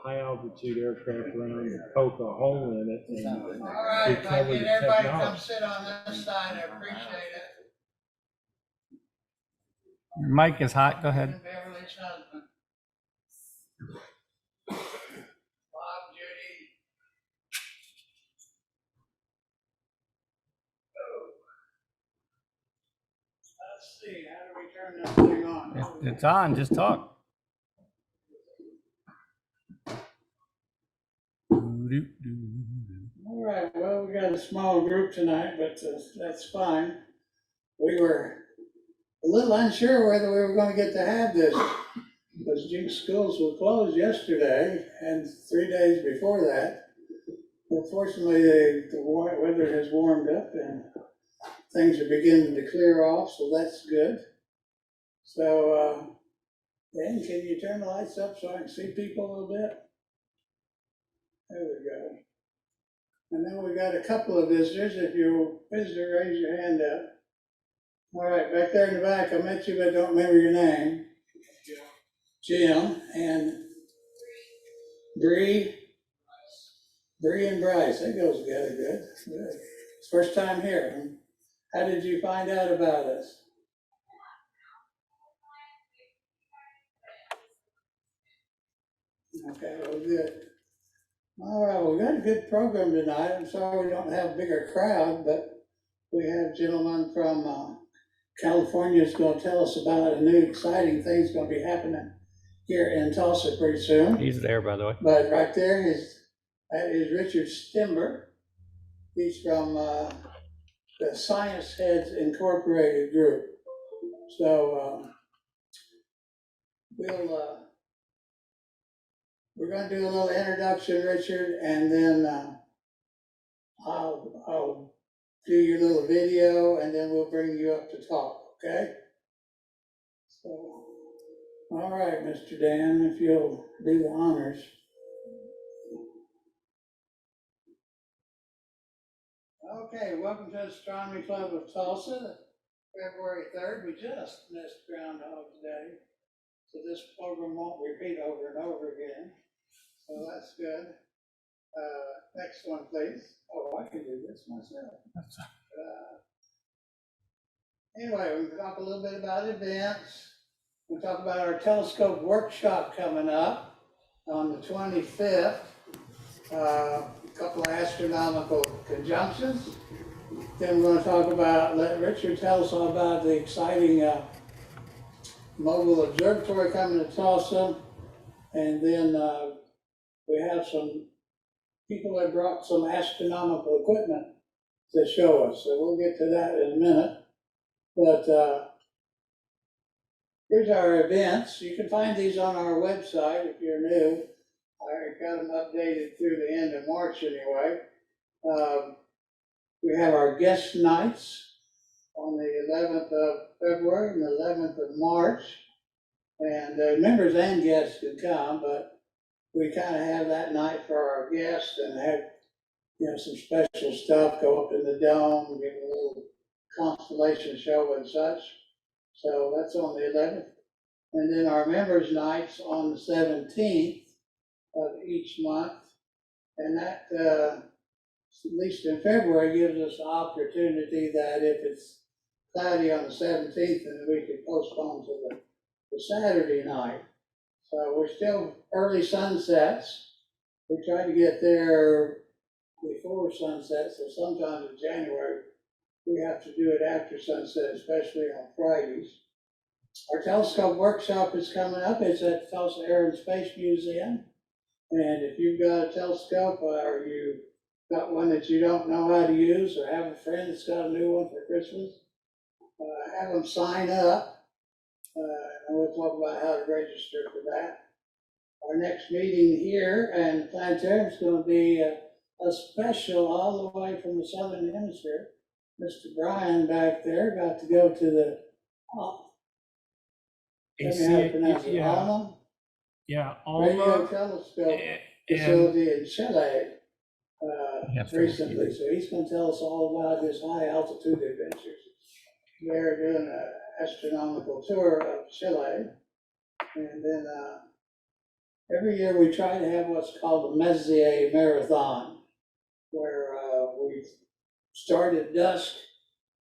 high altitude aircraft around and poke a hole in it and All right, if I recover get the everybody to come technology. sit on this side, I appreciate it. Your mic is hot, go ahead. And Beverly's husband. Bob, Judy. Oh. Let's see, how do we turn this thing on? It's on, just talk. All right, well, we got a small group tonight, but that's fine. We were a little unsure whether we were going to get to have this, because Duke's schools were closed yesterday and 3 days before that. But fortunately, the weather has warmed up and things are beginning to clear off, so that's good. So, Dan, can you turn the lights up so I can see people a little bit? There we go. And then we got a couple of visitors. If you're a visitor, raise your hand up. All right, back there in the back, I met you, but I don't remember your name. Jim and Bree and Bryce. That goes together good. Good. It's first time here. How did you find out about us? Okay, well, good. All right, we got a good program tonight. I'm sorry we don't have a bigger crowd, but we have a gentleman from California is going to tell us about a new exciting thing that's going to be happening here in Tulsa pretty soon. He's there, by the way. But right there that is Richard Stimber. He's from the Science Heads Incorporated group. So we're going to do a little introduction, Richard, and then I'll do your little video, and then we'll bring you up to talk, okay? So, all right, Mr. Dan, if you'll do the honors. Okay, welcome to Astronomy Club of Tulsa, February 3rd. We just missed Groundhog's Day, so this program won't repeat over and over again. So that's good. Next one, please. Oh, I can do this myself. Anyway, we'll talk a little bit about events. We'll talk about our telescope workshop coming up on the 25th. A couple of astronomical conjunctions. Then we're going to talk about, let Richard tell us all about the exciting mobile observatory coming to Tulsa. And then we have some people that brought some astronomical equipment to show us. So we'll get to that in a minute. But here's our events. You can find these on our website if you're new. I got them updated through the end of March anyway. We have our guest nights on the 11th of February and the 11th of March. And members and guests can come, but we kind of have that night for our guests and have, some special stuff, go up in the dome, give a little constellation show and such. So that's on the 11th. And then our members nights on the 17th of each month. And that, at least in February, gives us the opportunity that if it's cloudy on the 17th, then we could postpone to the Saturday night. So we're still early sunsets. We try to get there before sunset, so sometimes in January, we have to do it after sunset, especially on Fridays. Our telescope workshop is coming up. It's at the Tulsa Air and Space Museum. And if you've got a telescope or you got one that you don't know how to use, or have a friend that's got a new one for Christmas, have them sign up. And we'll talk about how to register for that. Our next meeting here in the planetarium is going to be a special all the way from the Southern Hemisphere. Mr. Brian back there got to go to the Radio Telescope facility in Chile recently. So he's going to tell us all about his high altitude adventures. They're doing an astronomical tour of Chile. And then every year we try to have what's called the Messier Marathon, where we start at dusk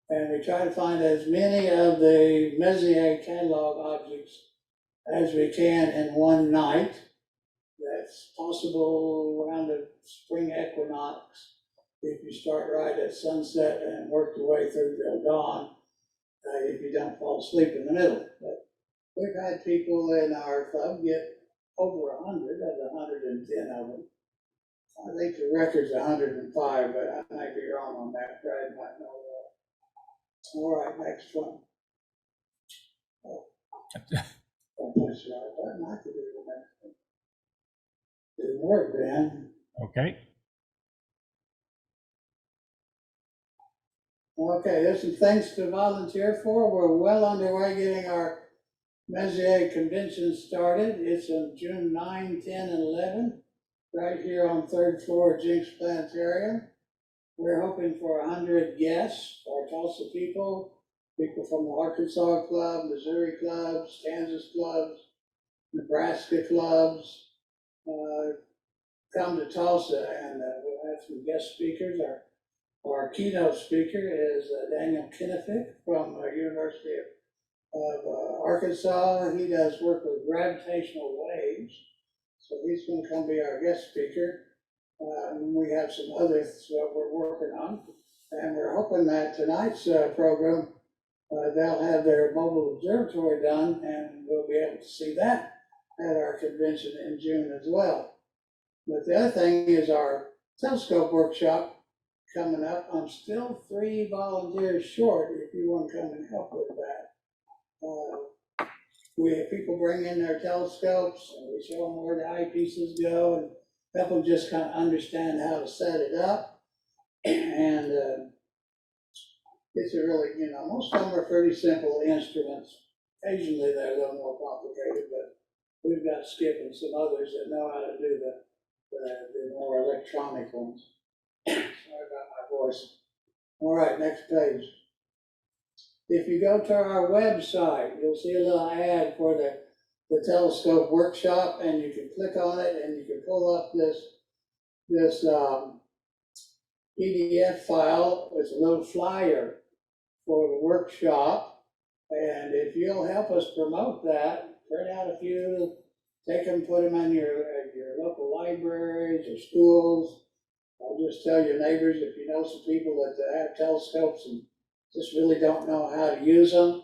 and we try to find as many of the Messier catalog objects as we can in one night. That's possible around the spring equinox. If you start right at sunset and work your way through till dawn, if you don't fall asleep in the middle. But we've had people in our club get over 100 of the 110 of them. I think the record's 105, but I might be wrong on that. Brad might know that. All right, next one. Oh, that's right. That might be the next one. Didn't work, Ben. Okay. Okay, there's some things to volunteer for. We're well underway getting our Messier convention started. It's on June 9, 10, and 11, right here on third floor of Jinx Planetarium. We're hoping for 100 guests, our Tulsa people from the Arkansas Club, Missouri clubs, Kansas clubs, Nebraska clubs. Come to Tulsa, and we'll have some guest speakers. Our keynote speaker is Daniel Kinnifick from University of Arkansas. He does work with gravitational waves, so he's going to come be our guest speaker. We have some others we're working on, and we're hoping that tonight's program, they'll have their mobile observatory done, and we'll be able to see that at our convention in June as well. But the other thing is our telescope workshop coming up. I'm still 3 volunteers short if you want to come and help with that. We have people bring in their telescopes, and we show them where the eyepieces go and help them just kind of understand how to set it up. And it's a really, most of them are pretty simple instruments. Occasionally they're a little more complicated, but we've got Skip and some others that know how to do the more electronic ones. Sorry about my voice. All right, next page. If you go to our website, you'll see a little ad for the telescope workshop, and you can click on it and you can pull up this PDF file. It's a little flyer for the workshop, and if you'll help us promote that, print out a few, take them, put them in your local libraries or schools. I'll just tell your neighbors, if you know some people that have telescopes and just really don't know how to use them.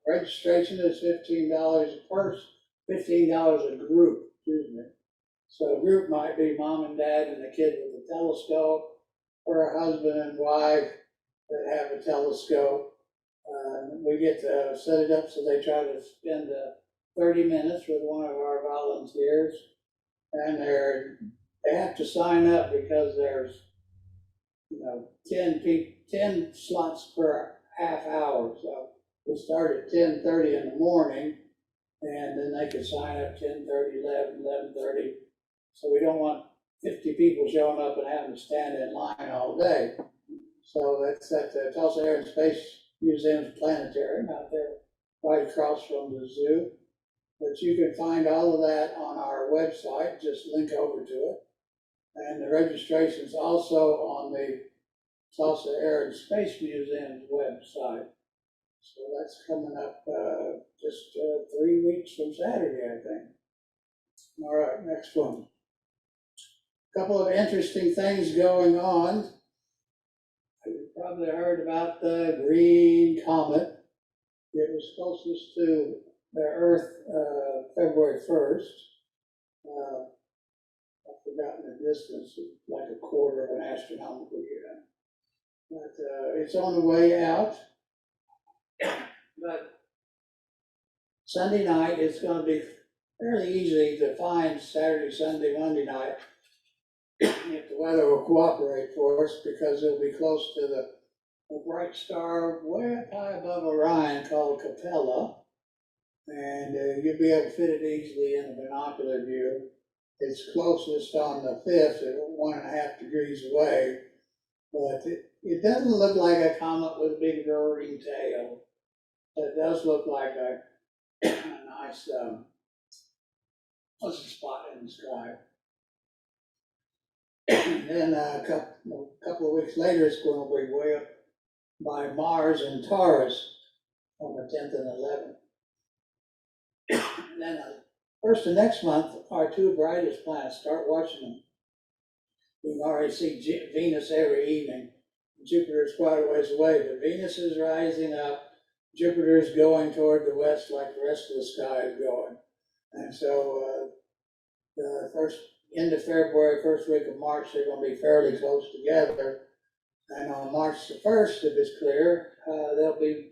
Registration is $15 a person, $15 a group, excuse me. So a group might be mom and dad and a kid with a telescope, or a husband and wife that have a telescope. We get to set it up so they try to spend 30 minutes with one of our volunteers, and they have to sign up because there's 10 slots per half hour. So we start at 10:30 in the morning, and then they can sign up 10:30, 11:30. So we don't want 50 people showing up and having to stand in line all day. So that's at the Tulsa Air and Space Museum's planetarium out there, right across from the zoo. But you can find all of that on our website, just link over to it. And the registration is also on the Tulsa Air and Space Museum's website. So that's coming up just 3 weeks from Saturday, I think. All right, next one. Couple of interesting things going on. You've probably heard about the Green Comet. It was closest to the Earth February 1st. I've forgotten the distance, like a quarter of an astronomical year. But it's on the way out. But Sunday night, it's going to be fairly easy to find Saturday, Sunday, Monday night, if the weather will cooperate for us, because it'll be close to the bright star way up high above Orion called Capella. And you'll be able to fit it easily in a binocular view. It's closest on the 5th at 1.5 degrees away, but it doesn't look like a comet with a big roaring tail. It does look like a nice was a spot in the sky. And then a couple of weeks later, it's going to be way up by Mars and Taurus on the 10th and 11th. And then first of next month, our two brightest planets, start watching them. You can already see Venus every evening. Jupiter is quite a ways away, but Venus is rising up. Jupiter is going toward the west like the rest of the sky is going. And so the first end of February, first week of March, they're going to be fairly close together. And on March the 1st, if it's clear, they'll be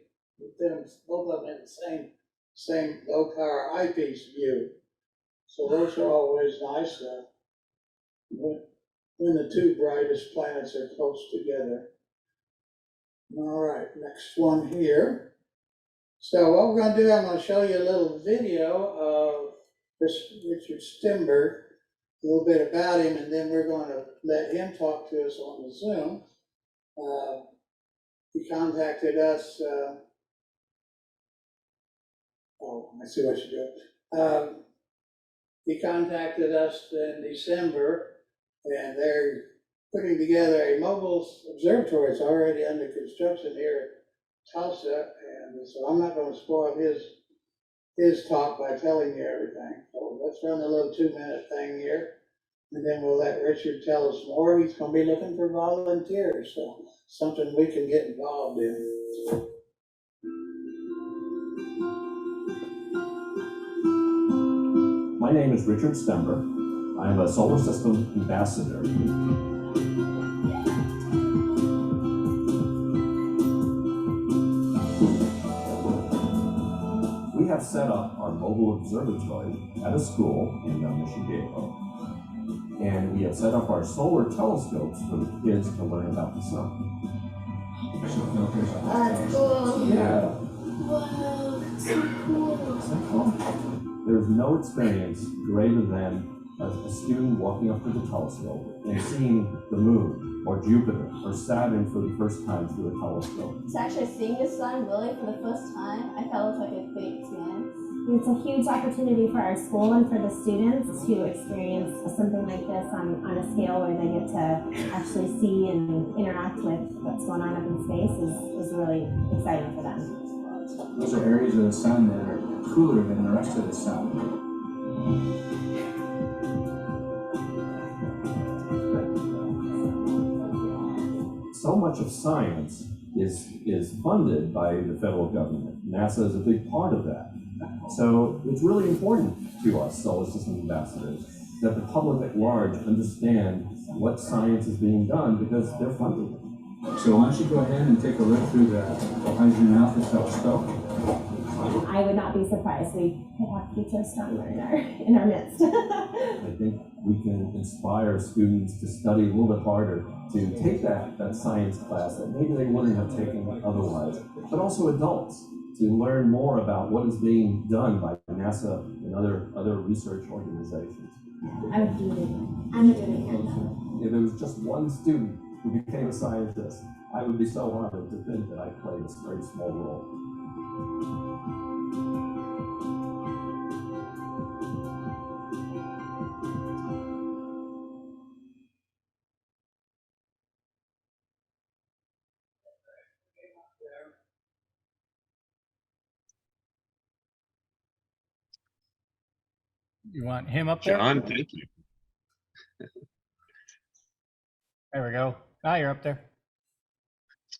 both of them in the same low power eyepiece view. So those are always nice when the two brightest planets are close together. All right, next one here. So what we're going to do, I'm going to show you a little video of Richard Stemberg, a little bit about him, and then we're going to let him talk to us on the Zoom. He contacted us. I see what you're doing. He contacted us in December, and they're putting together a mobile observatory. It's already under construction here at Tulsa, and so I'm not going to spoil his talk by telling you everything. So let's run a little 2-minute thing here, and then we'll let Richard tell us more. He's going to be looking for volunteers, so something we can get involved in. My name is Richard Stember. I am a solar system ambassador. We have set up our mobile observatory at a school in Michigan, and we have set up our solar telescopes for the kids to learn about the sun. That's cool. Yeah. Wow, so cool. There's no experience greater than a student walking up to the telescope and seeing the moon or Jupiter or Saturn for the first time through a telescope. To actually seeing the sun really for the first time, I felt it was like a big experience. It's a huge opportunity for our school and for the students to experience something like this on a scale where they get to actually see and interact with what's going on up in space is really exciting for them. Those are areas of the sun that are cooler than the rest of the sun. So much of science is funded by the federal government. NASA is a big part of that. So it's really important to us, solar system ambassadors, that the public at large understand what science is being done because they're funding it. So why don't you go ahead and take a look through the Hydrogen Alpha telescope. I would not be surprised we could have future astronomer in our midst. I think we can inspire students to study a little bit harder, to take that science class that maybe they wouldn't have taken otherwise, but also adults to learn more about what is being done by NASA and other research organizations. I would do it. I'm doing it. If it was just one student who became a scientist, I would be so honored to think that I played a very small role. You want him up there? John, thank you. There we go. Now you're up there.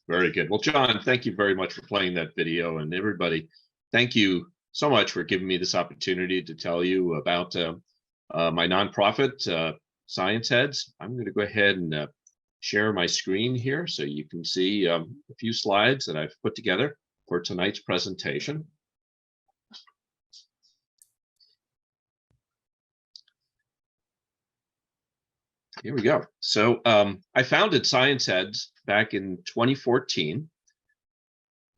Very good. Well, John, thank you very much for playing that video, and everybody, thank you so much for giving me this opportunity to tell you about my nonprofit, Science Heads. I'm going to go ahead and share my screen here so you can see a few slides that I've put together for tonight's presentation. Here we go. So I founded Science Heads back in 2014,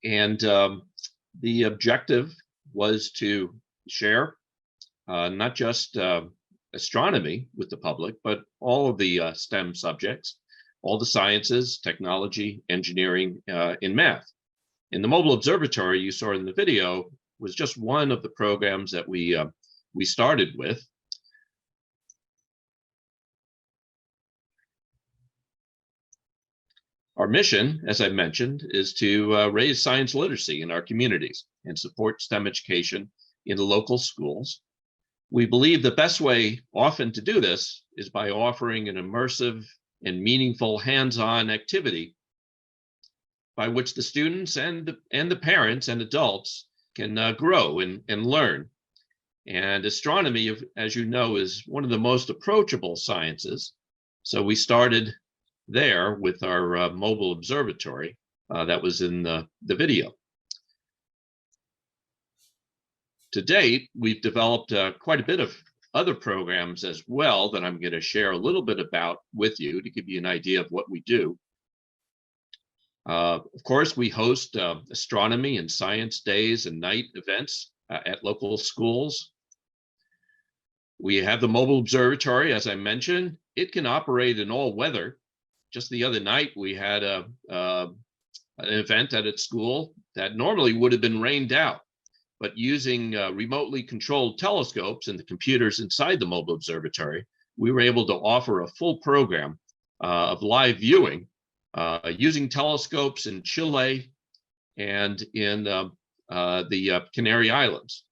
and the objective was to share not just astronomy with the public, but all of the STEM subjects, all the sciences, technology, engineering, and math. And the Mobile Observatory you saw in the video was just one of the programs that we started with. Our mission, as I mentioned, is to raise science literacy in our communities and support STEM education in the local schools. We believe the best way often to do this is by offering an immersive and meaningful hands-on activity by which the students and the parents and adults can grow and learn. And astronomy, as you know, is one of the most approachable sciences. So we started there with our mobile observatory that was in the video. To date, we've developed quite a bit of other programs as well that I'm going to share a little bit about with you to give you an idea of what we do. Of course, we host astronomy and science days and night events at local schools. We have the mobile observatory, as I mentioned. It can operate in all weather. Just the other night, we had an event at its school that normally would have been rained out, but using remotely controlled telescopes and the computers inside the mobile observatory, we were able to offer a full program of live viewing using telescopes in Chile and in the Canary Islands.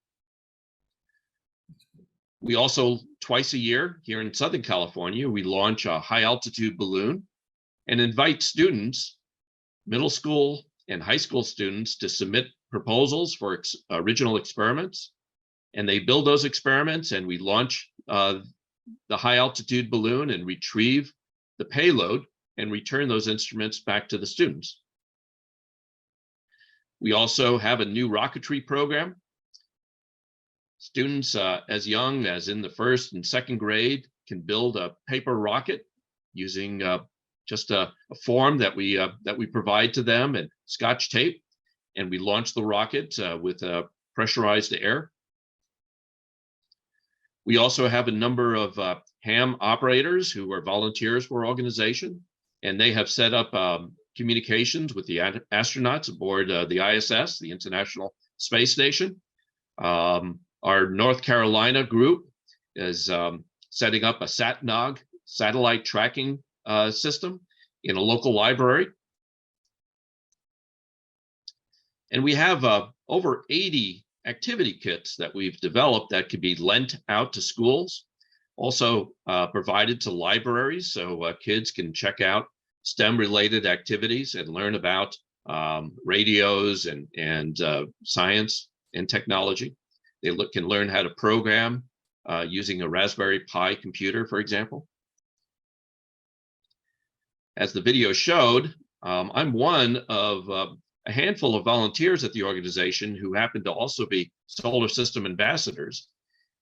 We also, twice a year here in Southern California, we launch a high altitude balloon and invite students, middle school and high school students, to submit proposals for original experiments. And they build those experiments, and we launch the high altitude balloon and retrieve the payload and return those instruments back to the students. We also have a new rocketry program. Students as young as in the first and second grade can build a paper rocket using just a form that we provide to them and Scotch tape, and we launch the rocket with pressurized air. We also have a number of ham operators who are volunteers for our organization, and they have set up communications with the astronauts aboard the ISS, the International Space Station. Our North Carolina group is setting up a SatNOG satellite tracking system in a local library. And we have over 80 activity kits that we've developed that could be lent out to schools, also provided to libraries so kids can check out STEM-related activities and learn about radios and science and technology. They can learn how to program using a Raspberry Pi computer, for example. As the video showed, I'm one of a handful of volunteers at the organization who happen to also be solar system ambassadors.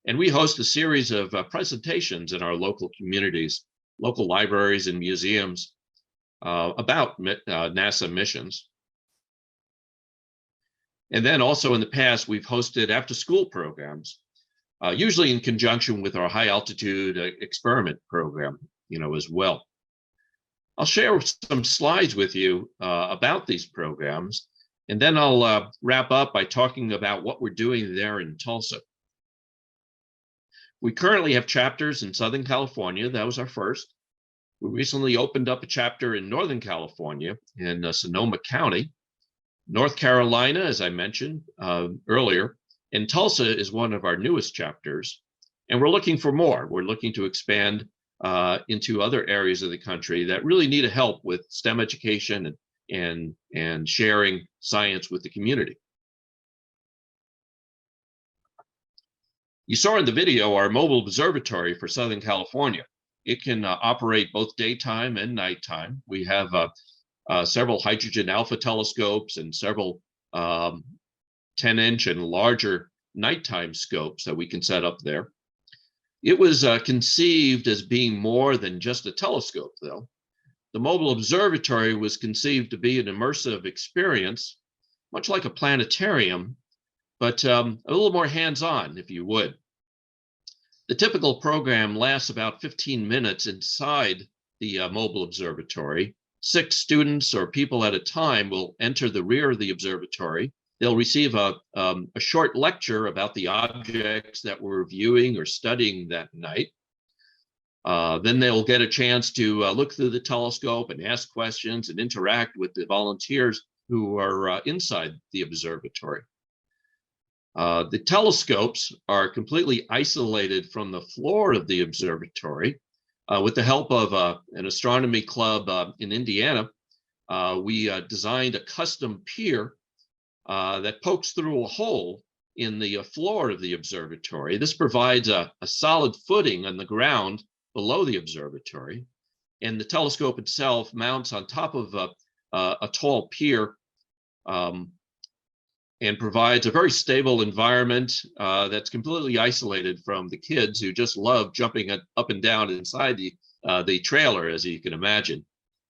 And we host a series of presentations in our local communities, local libraries and museums about NASA missions. And then also in the past, we've hosted after-school programs, usually in conjunction with our high-altitude experiment program, as well. I'll share some slides with you about these programs, and then I'll wrap up by talking about what we're doing there in Tulsa. We currently have chapters in Southern California. That was our first. We recently opened up a chapter in Northern California in Sonoma County. North Carolina, as I mentioned earlier, and Tulsa is one of our newest chapters, and we're looking for more. We're looking to expand into other areas of the country that really need help with STEM education and sharing science with the community. You saw in the video our mobile observatory for Southern California. It can operate both daytime and nighttime. We have several hydrogen alpha telescopes and several 10-inch and larger nighttime scopes that we can set up there. It was conceived as being more than just a telescope, though. The mobile observatory was conceived to be an immersive experience, much like a planetarium, but a little more hands-on, if you would. The typical program lasts about 15 minutes inside the mobile observatory. 6 students or people at a time will enter the rear of the observatory. They'll receive a short lecture about the objects that we're viewing or studying that night. Then they'll get a chance to look through the telescope and ask questions and interact with the volunteers who are inside the observatory. The telescopes are completely isolated from the floor of the observatory. With the help of an astronomy club in Indiana, we designed a custom pier that pokes through a hole in the floor of the observatory. This provides a solid footing on the ground below the observatory, and the telescope itself mounts on top of a tall pier and provides a very stable environment that's completely isolated from the kids who just love jumping up and down inside the trailer, as you can imagine.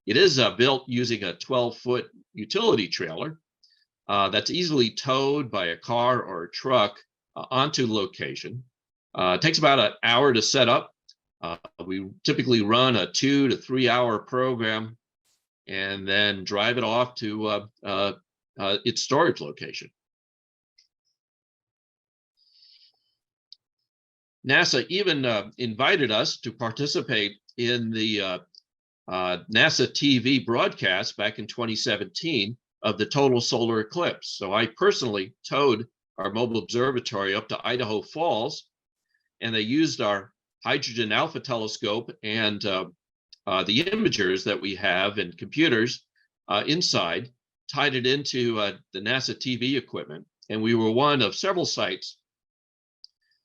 It is built using a 12-foot utility trailer that's easily towed by a car or a truck onto location. It takes about an hour to set up. We typically run a 2 to 3 hour program and then drive it off to its storage location. NASA even invited us to participate in the NASA TV broadcast back in 2017 of the total solar eclipse. So I personally towed our mobile observatory up to Idaho Falls, and they used our hydrogen alpha telescope and the imagers that we have and computers inside, tied it into the NASA TV equipment. And we were one of several sites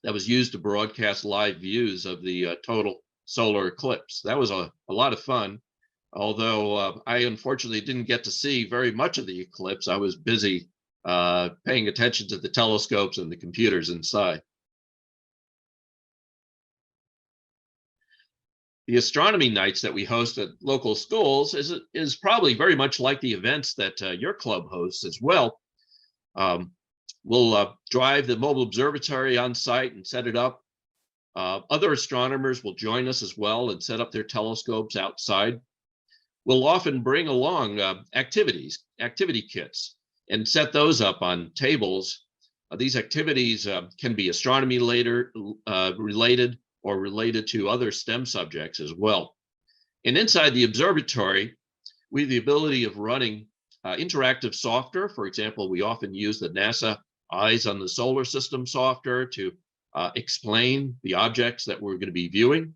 that was used to broadcast live views of the total solar eclipse. That was a lot of fun, although I unfortunately didn't get to see very much of the eclipse. I was busy paying attention to the telescopes and the computers inside. The astronomy nights that we host at local schools is probably very much like the events that your club hosts as well. We'll drive the mobile observatory on site and set it up. Other astronomers will join us as well and set up their telescopes outside. We'll often bring along activity kits and set those up on tables. These activities can be astronomy related or related to other STEM subjects as well. And inside the observatory, we have the ability of running interactive software. For example, we often use the NASA Eyes on the Solar System software to explain the objects that we're going to be viewing.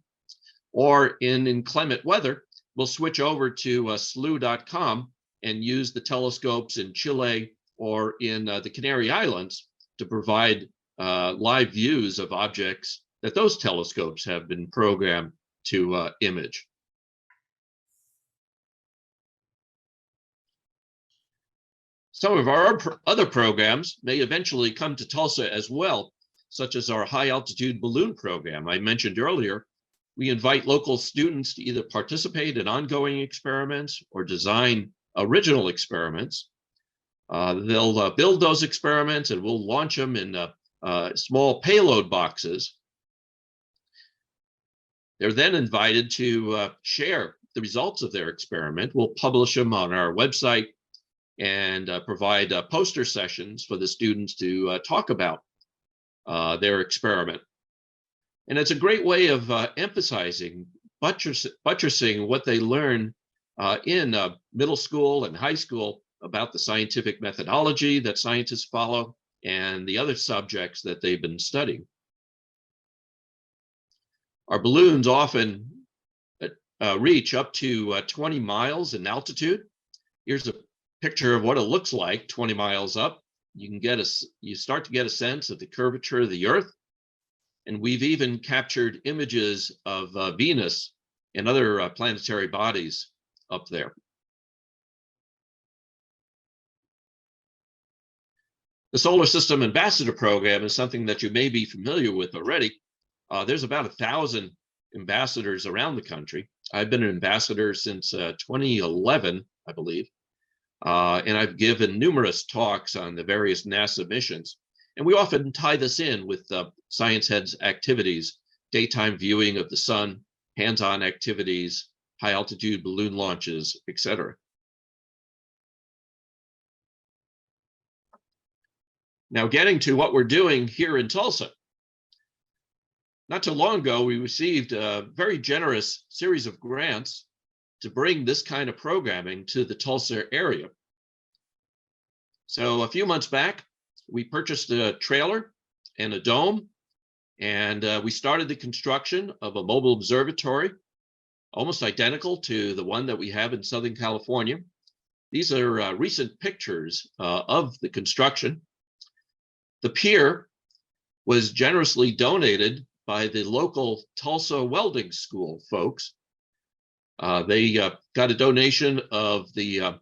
Or in inclement weather, we'll switch over to SLU.com and use the telescopes in Chile or in the Canary Islands to provide live views of objects that those telescopes have been programmed to image. Some of our other programs may eventually come to Tulsa as well, such as our high altitude balloon program I mentioned earlier. We invite local students to either participate in ongoing experiments or design original experiments. They'll build those experiments and we'll launch them in small payload boxes. They're then invited to share the results of their experiment. We'll publish them on our website and provide poster sessions for the students to talk about their experiment. And it's a great way of emphasizing, buttressing what they learn in middle school and high school about the scientific methodology that scientists follow and the other subjects that they've been studying. Our balloons often reach up to 20 miles in altitude. Here's a picture of what it looks like 20 miles up. You start to get a sense of the curvature of the Earth. And we've even captured images of Venus and other planetary bodies up there. The Solar System Ambassador Program is something that you may be familiar with already. There's about 1,000 ambassadors around the country. I've been an ambassador since 2011, I believe. And I've given numerous talks on the various NASA missions. And we often tie this in with Science Head's activities, daytime viewing of the sun, hands-on activities, high altitude balloon launches, etc. Now getting to what we're doing here in Tulsa. not too long ago, we received a very generous series of grants to bring this kind of programming to the Tulsa area. So a few months back, we purchased a trailer and a dome, and we started the construction of a mobile observatory, almost identical to the one that we have in Southern California. These are recent pictures of the construction. The pier was generously donated by the local Tulsa Welding School folks. They got a donation of the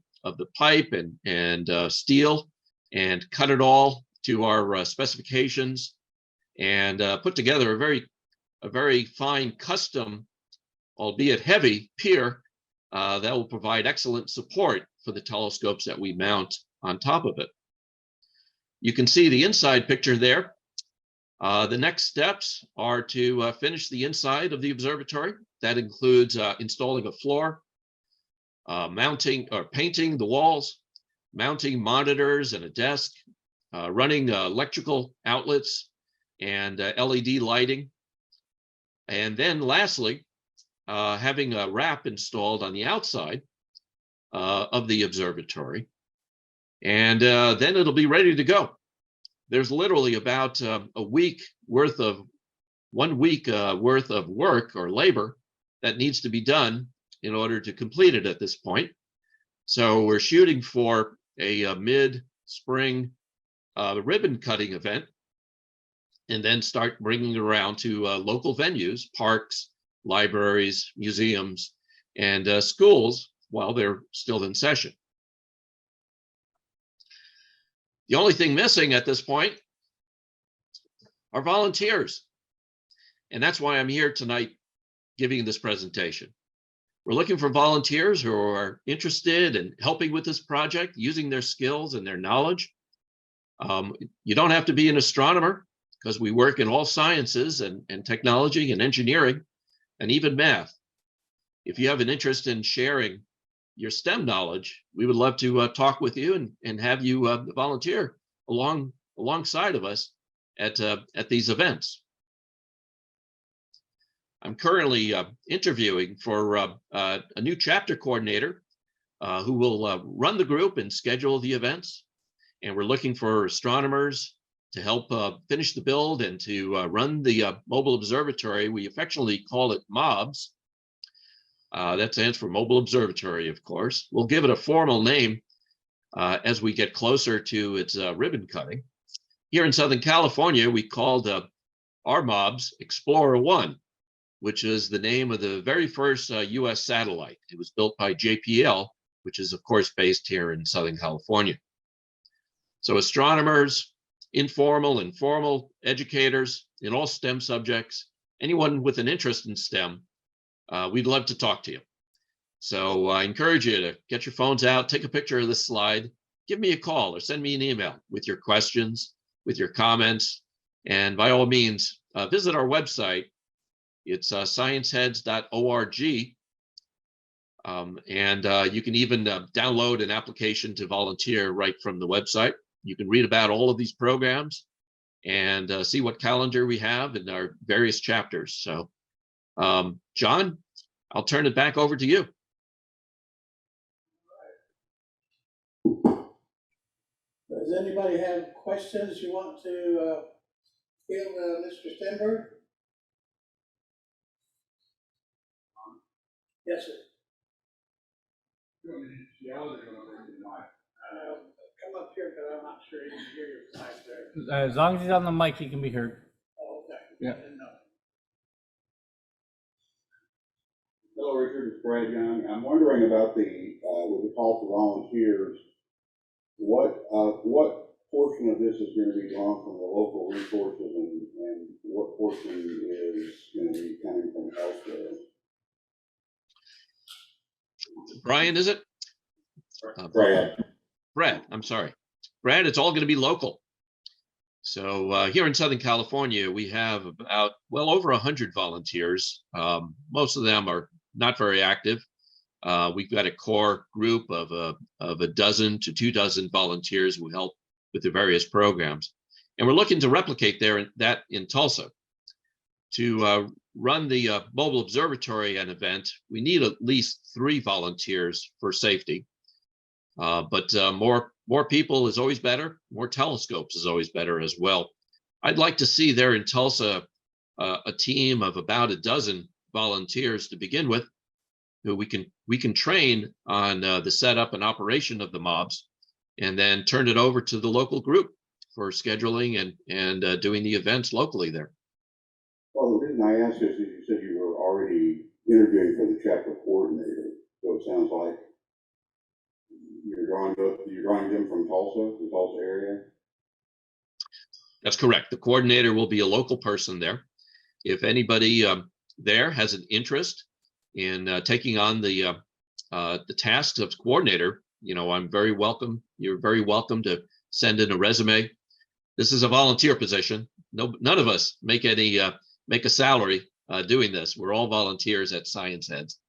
pipe and steel, and cut it all to our specifications, and put together a very fine custom, albeit heavy, pier that will provide excellent support for the telescopes that we mount on top of it. You can see the inside picture there. The next steps are to finish the inside of the observatory. That includes installing a floor, mounting or painting the walls, mounting monitors and a desk, running electrical outlets and LED lighting. And then lastly, having a wrap installed on the outside of the observatory. And then it'll be ready to go. There's literally about one week worth of work or labor that needs to be done in order to complete it at this point. So we're shooting for a mid-spring ribbon cutting event, and then start bringing it around to local venues, parks, libraries, museums, and schools while they're still in session. The only thing missing at this point are volunteers. And that's why I'm here tonight giving this presentation. We're looking for volunteers who are interested in helping with this project, using their skills and their knowledge. You don't have to be an astronomer, because we work in all sciences and technology and engineering and even math. If you have an interest in sharing your STEM knowledge, we would love to talk with you and have you volunteer alongside of us at these events. I'm currently interviewing for a new chapter coordinator who will run the group and schedule the events. And we're looking for astronomers to help finish the build and to run the mobile observatory. We affectionately call it MOBS. That stands for Mobile Observatory, of course. We'll give it a formal name as we get closer to its ribbon cutting. Here in Southern California, we called our MOBS Explorer 1, which is the name of the very first US satellite. It was built by JPL, which is of course based here in Southern California. So astronomers, informal and formal educators in all STEM subjects, anyone with an interest in STEM, we'd love to talk to you. So I encourage you to get your phones out, take a picture of this slide, give me a call or send me an email with your questions, with your comments, and by all means, visit our website. It's scienceheads.org. You can even download an application to volunteer right from the website. You can read about all of these programs and see what calendar we have in our various chapters. So, John, I'll turn it back over to you. Does anybody have questions you want to field, Mr. Stenberg? Yes, sir. Come up here, but I'm not sure you can hear your side there. As long as he's on the mic, he can be heard. Oh, okay. Yeah. I didn't know. Hello, Richard. It's Brad Young. I'm wondering about the with the call for volunteers. What portion of this is going to be drawn from the local resources, and what portion is going to be coming from elsewhere? Brian, is it? Brad, I'm sorry. Brad, it's all going to be local. So here in Southern California, we have about, well, over 100 volunteers. Most of them are not very active. We've got a core group of a dozen to 24 volunteers who help with the various programs. And we're looking to replicate that in Tulsa. to run the mobile observatory and event, we need at least 3 volunteers for safety. But more people is always better. More telescopes is always better as well. I'd like to see there in Tulsa a team of about a dozen volunteers to begin with, who we can train on the setup and operation of the mobs, and then turn it over to the local group for scheduling and doing the events locally there. Well, the reason I asked is that you said you were already interviewing for the chapter coordinator, so it sounds like you're drawing them from Tulsa, the Tulsa area? That's correct. The coordinator will be a local person there. If anybody there has an interest in taking on the tasks of coordinator, I'm very welcome. You're very welcome to send in a resume. This is a volunteer position. None of us make a salary doing this. We're all volunteers at Science Heads.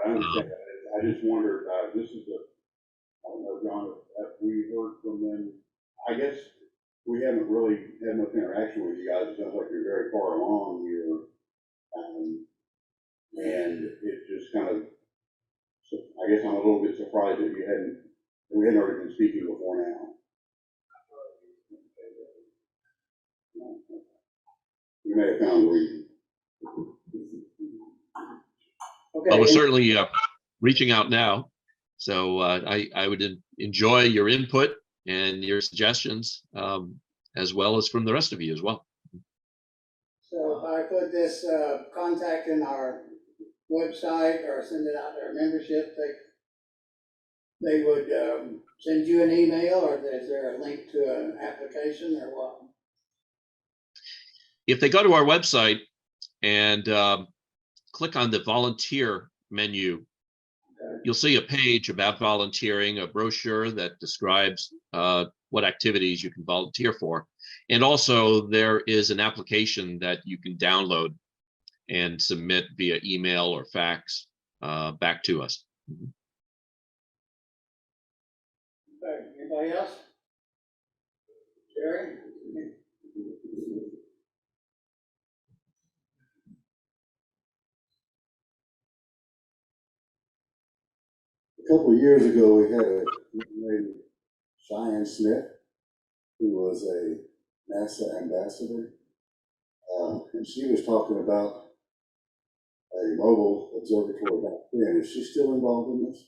I understand. I just wondered, I don't know, John, if we heard from them. I guess we haven't really had much interaction with you guys. It sounds like you're very far along here. And it just kind of, so I guess I'm a little bit surprised that we hadn't already been speaking before now. You may have found the reason. Well, we're certainly reaching out now. So I would enjoy your input and your suggestions, as well as from the rest of you as well. So if I put this contact in our website or send it out to our membership, they would send you an email, or is there a link to an application or what? If they go to our website and click on the volunteer menu, you'll see a page about volunteering, a brochure that describes what activities you can volunteer for. And also there is an application that you can download and submit via email or fax back to us. Okay, anybody else? Jerry? A couple of years ago, we had a young lady, Cheyenne Smith, who was a NASA ambassador, and she was talking about a mobile observatory back then. Is she still involved in this?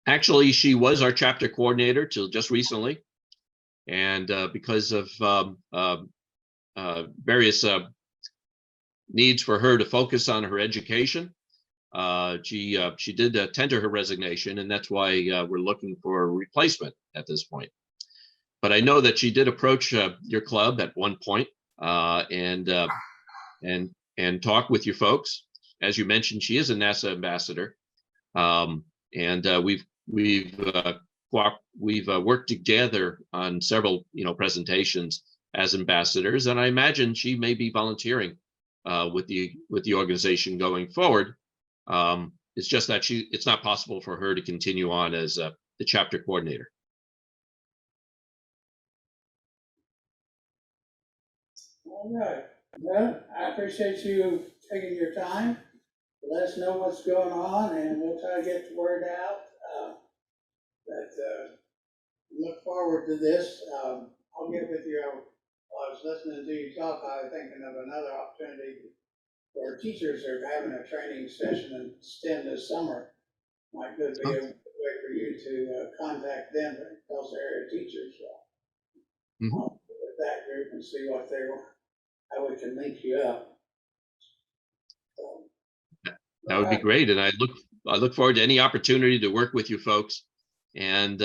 Actually, she was our chapter coordinator till just recently. And because of various needs for her to focus on her education, she did tender her resignation, and that's why we're looking for a replacement at this point. But I know that she did approach your club at one point and talk with you folks. As you mentioned, she is a NASA ambassador, and we've worked together on several presentations as ambassadors, and I imagine she may be volunteering with the organization going forward. It's just that it's not possible for her to continue on as the chapter coordinator. All right. Well, I appreciate you taking your time to let us know what's going on, and we'll try to get the word out. Look forward to this. I'll get with you. While I was listening to you talk, I was thinking of another opportunity where teachers are having a training session in STEM this summer. Might could be a way for you to contact them, Tulsa area teachers, with that group, and see what how we can link you up. That would be great, and I look forward to any opportunity to work with you folks and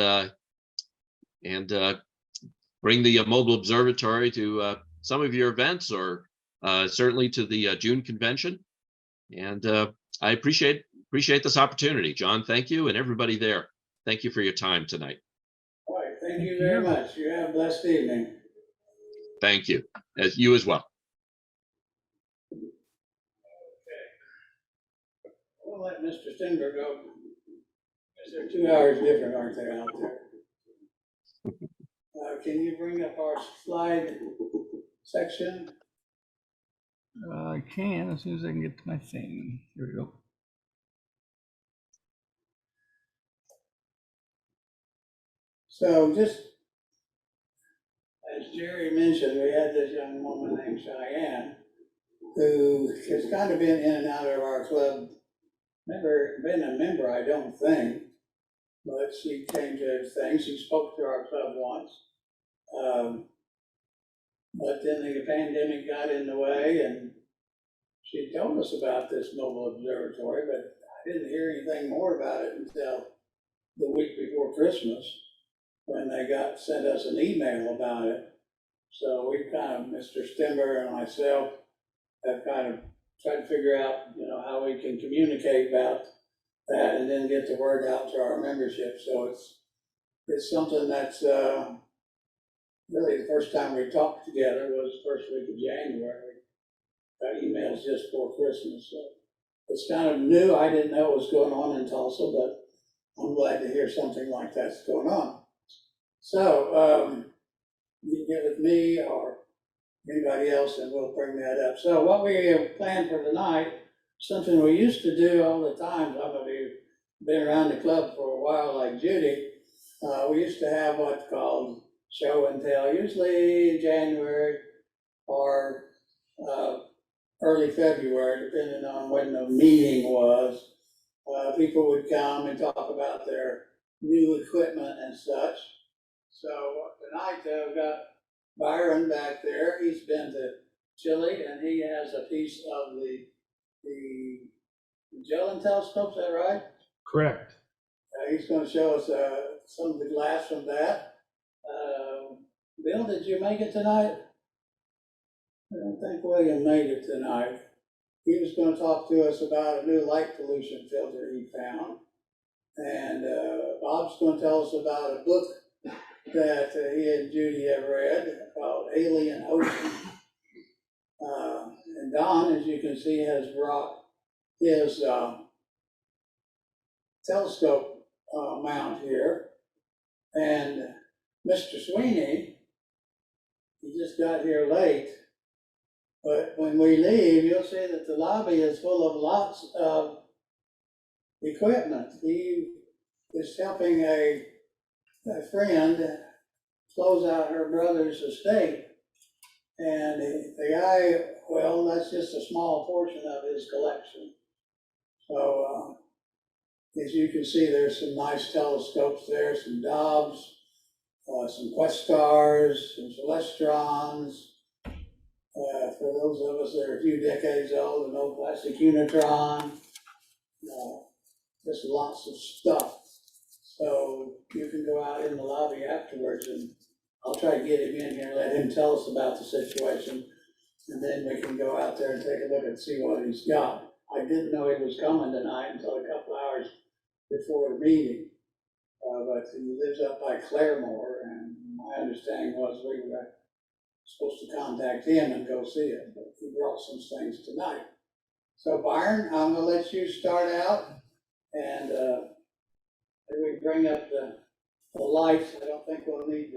bring the mobile observatory to some of your events, or certainly to the June convention. And I appreciate this opportunity. John, thank you, and everybody there. Thank you for your time tonight. All right, thank you very much. You have a blessed evening. Thank you, as you as well. We'll let Mr. Stenberg go. They're 2 hours different, aren't they, out there? Can you bring up our slide section? I can as soon as I can get to my thing. Here we go. So just, as Jerry mentioned, we had this young woman named Cheyenne who has kind of been in and out of our club. Never been a member, I don't think, but she came to things. She spoke to our club once. But then the pandemic got in the way, and she told us about this mobile observatory, but I didn't hear anything more about it until the week before Christmas, when they sent us an email about it. So we kind of, Mr. Stember and myself, have kind of tried to figure out, how we can communicate about that and then get the word out to our membership. So it's something that's really the first time we talked together was the first week of January. Got emails just before Christmas. So it's kind of new. I didn't know what was going on in Tulsa, but I'm glad to hear something like that's going on. So you can get with me or anybody else and we'll bring that up. So what we have planned for tonight, something we used to do all the time. Some of you have been around the club for a while like Judy. We used to have what's called show and tell, usually in January or early February, depending on when the meeting was. People would come and talk about their new equipment and such. So tonight I've got Byron back there. He's been to Chile and he has a piece of the Magellan telescope, is that right? Correct. He's going to show us some of the glass from that. Bill, did you make it tonight? I don't think William made it tonight. He was going to talk to us about a new light pollution filter he found. And Bob's going to tell us about a book that he and Judy have read called Alien Ocean. And Don, as you can see, has brought his telescope mount here. And Mr. Sweeney, he just got here late, but when we leave, you'll see that the lobby is full of lots of equipment. He is helping a friend close out her brother's estate. And the guy, well, that's just a small portion of his collection. So as you can see, there's some nice telescopes there, some Dobbs, some Questars, some Celestrons. For those of us that are a few decades old, an old classic Unitron, just lots of stuff. So you can go out in the lobby afterwards and I'll try to get him in here, let him tell us about the situation. And then we can go out there and take a look and see what he's got. I didn't know he was coming tonight until a couple hours before the meeting. But he lives up by Claremore, and my understanding was we were supposed to contact him and go see it, but he brought some things tonight. So Byron, I'm gonna let you start out, and we bring up the lights. I don't think we'll need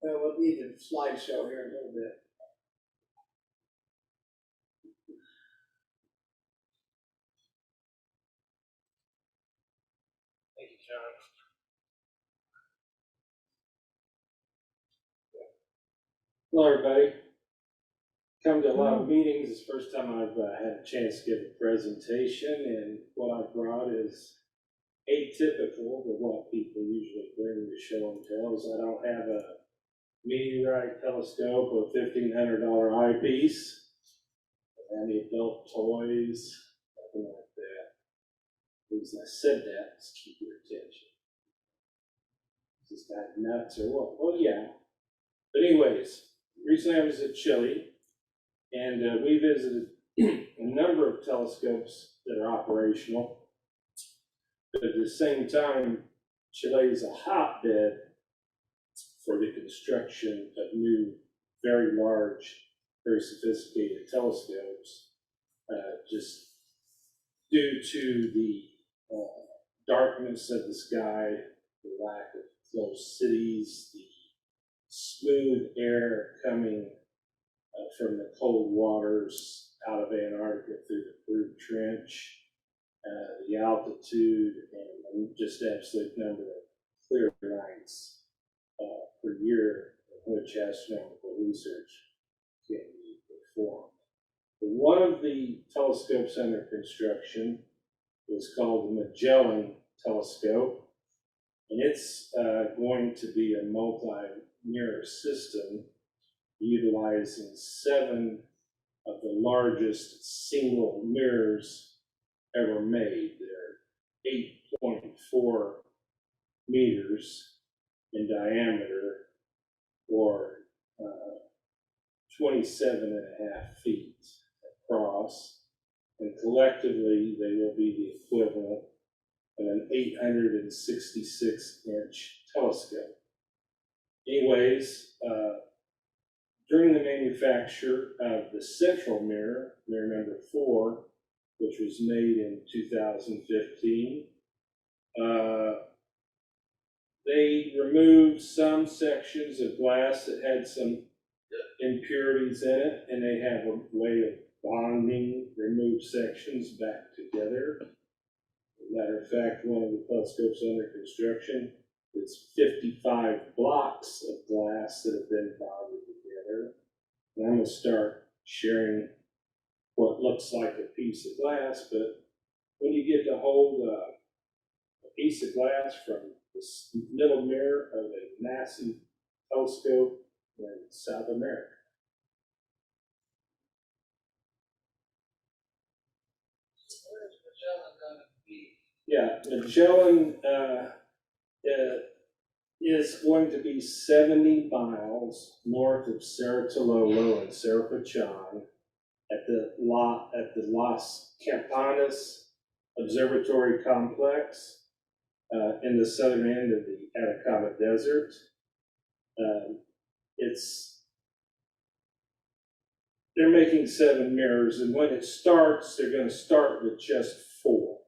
we'll need a slideshow here in a little bit. Thank you, John. Hello, everybody. Come to a lot of meetings. It's the first time I've had a chance to give a presentation, and what I brought is atypical of what people usually bring to show and tells. I don't have a meteorite telescope or $1,500 eyepiece, any adult toys, nothing like that. The reason I said that is to keep your attention. Is this guy nuts or what? Well, yeah. But anyways, recently I was at Chile, and we visited a number of telescopes that are operational. But at the same time, Chile is a hotbed for the construction of new, very large, very sophisticated telescopes, just due to the darkness of the sky, the lack of closed cities, the smooth air coming from the cold waters out of Antarctica through the Brood Trench, the altitude, and just absolute number of clear nights per year in which astronomical research can be performed. But one of the telescopes under construction is called the Magellan Telescope, and it's going to be a multi-mirror system utilizing 7 of the largest single mirrors ever made. They're 8.4 meters in diameter, or 27.5 feet across, and collectively they will be the equivalent of an 866-inch telescope. Anyways, during the manufacture of the central mirror, mirror number 4, which was made in 2015, they removed some sections of glass that had some impurities in it, and they have a way of bonding removed sections back together. As a matter of fact, one of the telescopes under construction, it's 55 blocks of glass that have been bonded together. And I'm going to start sharing what looks like a piece of glass, but when you get to hold a piece of glass from the middle mirror of a massive telescope in South America. Yeah, Magellan is going to be 70 miles north of Cerro Tololo and Cerro Pachon at the Las Campanas Observatory Complex in the southern end of the Atacama Desert. They're making 7 mirrors, and when it starts, they're going to start with just 4.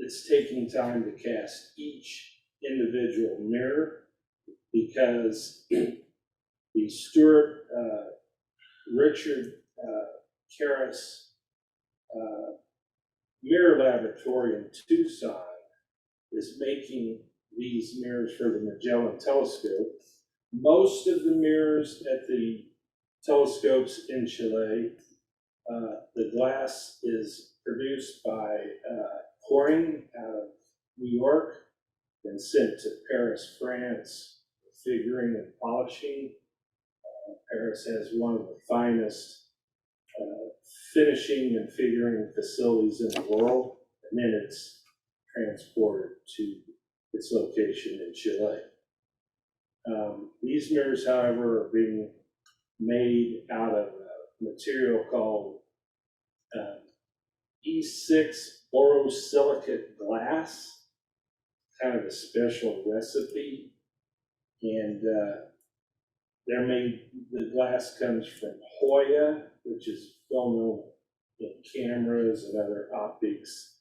It's taking time to cast each individual mirror because the Stuart Richard Karras Mirror Laboratory in Tucson is making these mirrors for the Magellan Telescope. Most of the mirrors at the telescopes in Chile, the glass is produced by Corning out of New York, then sent to Paris, France, for figuring and polishing. Paris has one of the finest finishing and figuring facilities in the world, and then it's transported to its location in Chile. These mirrors, however, are being made out of a material called E6 borosilicate glass, kind of a special recipe, and the glass comes from Hoya, which is well known in cameras and other optics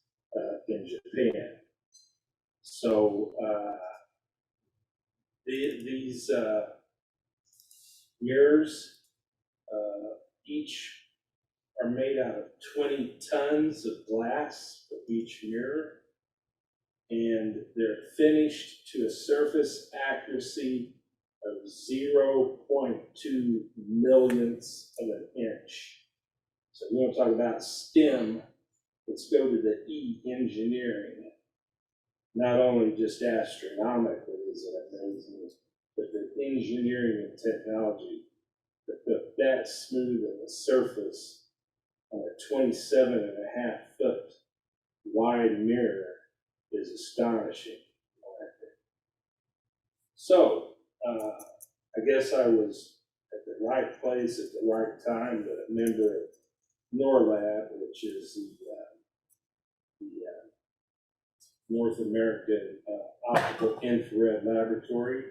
in Japan. So these mirrors each are made out of 20 tons of glass for each mirror, and they're finished to a surface accuracy of 0.2 millionths of an inch. So we want to talk about STEM. Let's go to the E, engineering. Not only just astronomically is it amazing, but the engineering and technology to put that smooth of a surface on a 27.5 foot wide mirror is astonishing. So, I guess I was at the right place at the right time, but a member of NORLAB, which is the North American Optical Infrared Laboratory,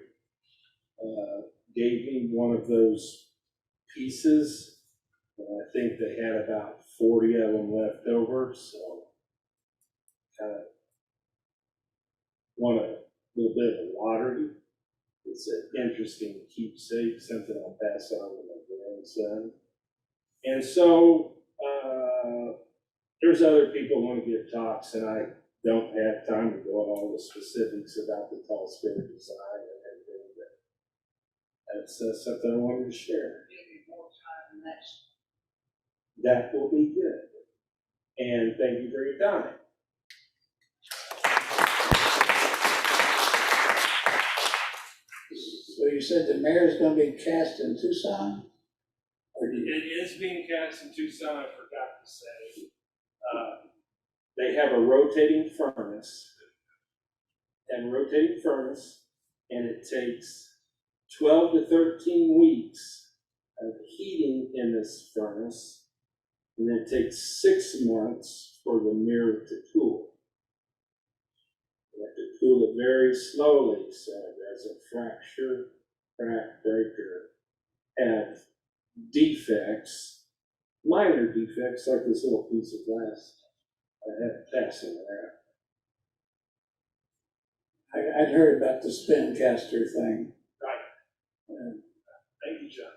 gave me one of those pieces. I think they had about 40 of them left over, so kind of won a little bit of a lottery. It's an interesting keepsake, something I'll pass on to my And so, there's other people want to give talks, and I don't have time to go into all the specifics about the tall spinner design and everything, but that's something I wanted to share. That will be good. And thank you for your time. So you said the mayor's gonna be cast in Tucson? Or do you? It is being cast in Tucson, I forgot to say. They have a rotating furnace. And it takes 12 to 13 weeks of heating in this furnace. And then it takes 6 months for the mirror to cool. You have to cool it very slowly, so it doesn't fracture, crack, break, or have defects, minor defects like this little piece of glass I had passing around. I'd heard about the spin caster thing. Right. Thank you, John.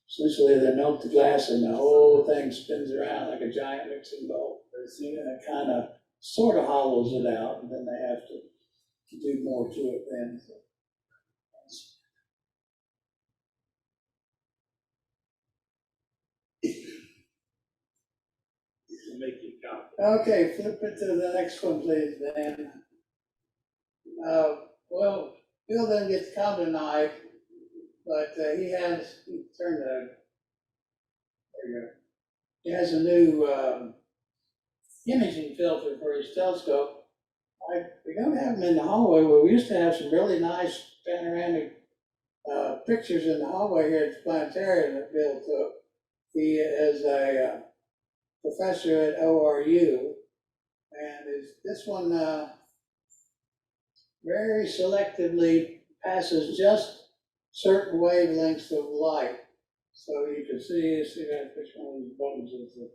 Essentially, they melt the glass and the whole thing spins around like a giant mixing bowl. And it kind of, sort of hollows it out, and then they have to do more to it then. Make you confident. Okay, flip it to the next one, please, Dan. Well, Bill didn't get to come tonight, but he turned there you go. He has a new imaging filter for his telescope. We don't have them in the hallway, where we used to have some really nice panoramic pictures in the hallway here at the planetarium that Bill took. He is a professor at ORU, and this one very selectively passes just certain wavelengths of light. So you can see which one of these buttons is it.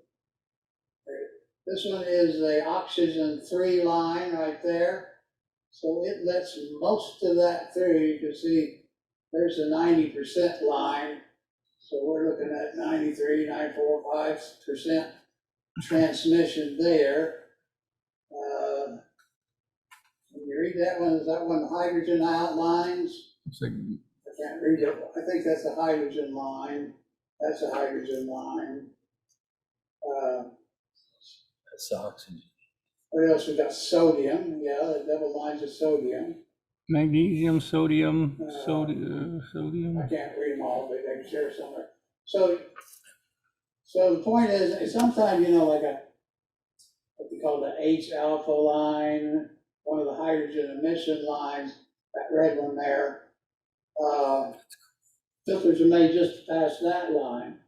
This one is the oxygen 3 line right there. So it lets most of that through. You can see there's a 90% line. So we're looking at 93, 94.5% transmission there. Can you read that one? Is that one hydrogen outlines? It's like, I can't read it. I think that's a hydrogen line. That's a hydrogen line. that's the oxygen. What else? We got sodium. Yeah, the double lines of sodium. Magnesium, sodium, I sodium. can't read them all, but I can share somewhere. So the point is, sometimes, like what they call the H alpha line, one of the hydrogen emission lines, that red one there. Filters are made just to pass that line.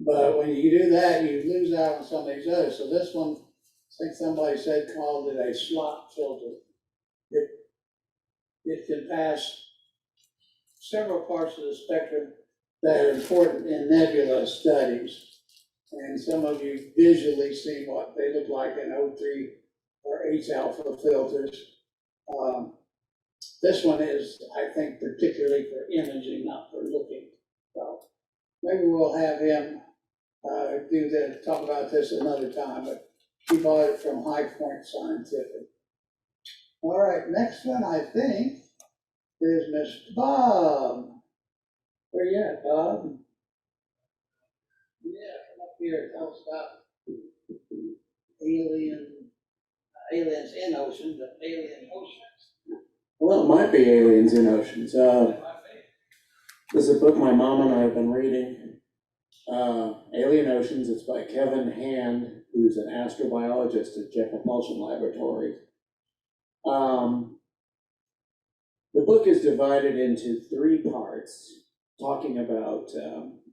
But when you do that, you lose out on some of these others. So this one, I think somebody called it a slot filter. It can pass several parts of the spectrum that are important in nebula studies. And some of you visually see what they look like in O3 or H alpha filters. This one is, I think, particularly for imaging, not for looking. So maybe we'll have him talk about this another time, but he bought it from High Point Scientific. All right, next one, I think, is Mr. Bob. Where you at, Bob? Yeah, come up here, tell us about aliens in oceans, but alien oceans. Well, it might be aliens in oceans. There's a book my mom and I have been reading, Alien Oceans. It's by Kevin Hand, who's an astrobiologist at Jet Propulsion Laboratory. The book is divided into 3 parts, talking about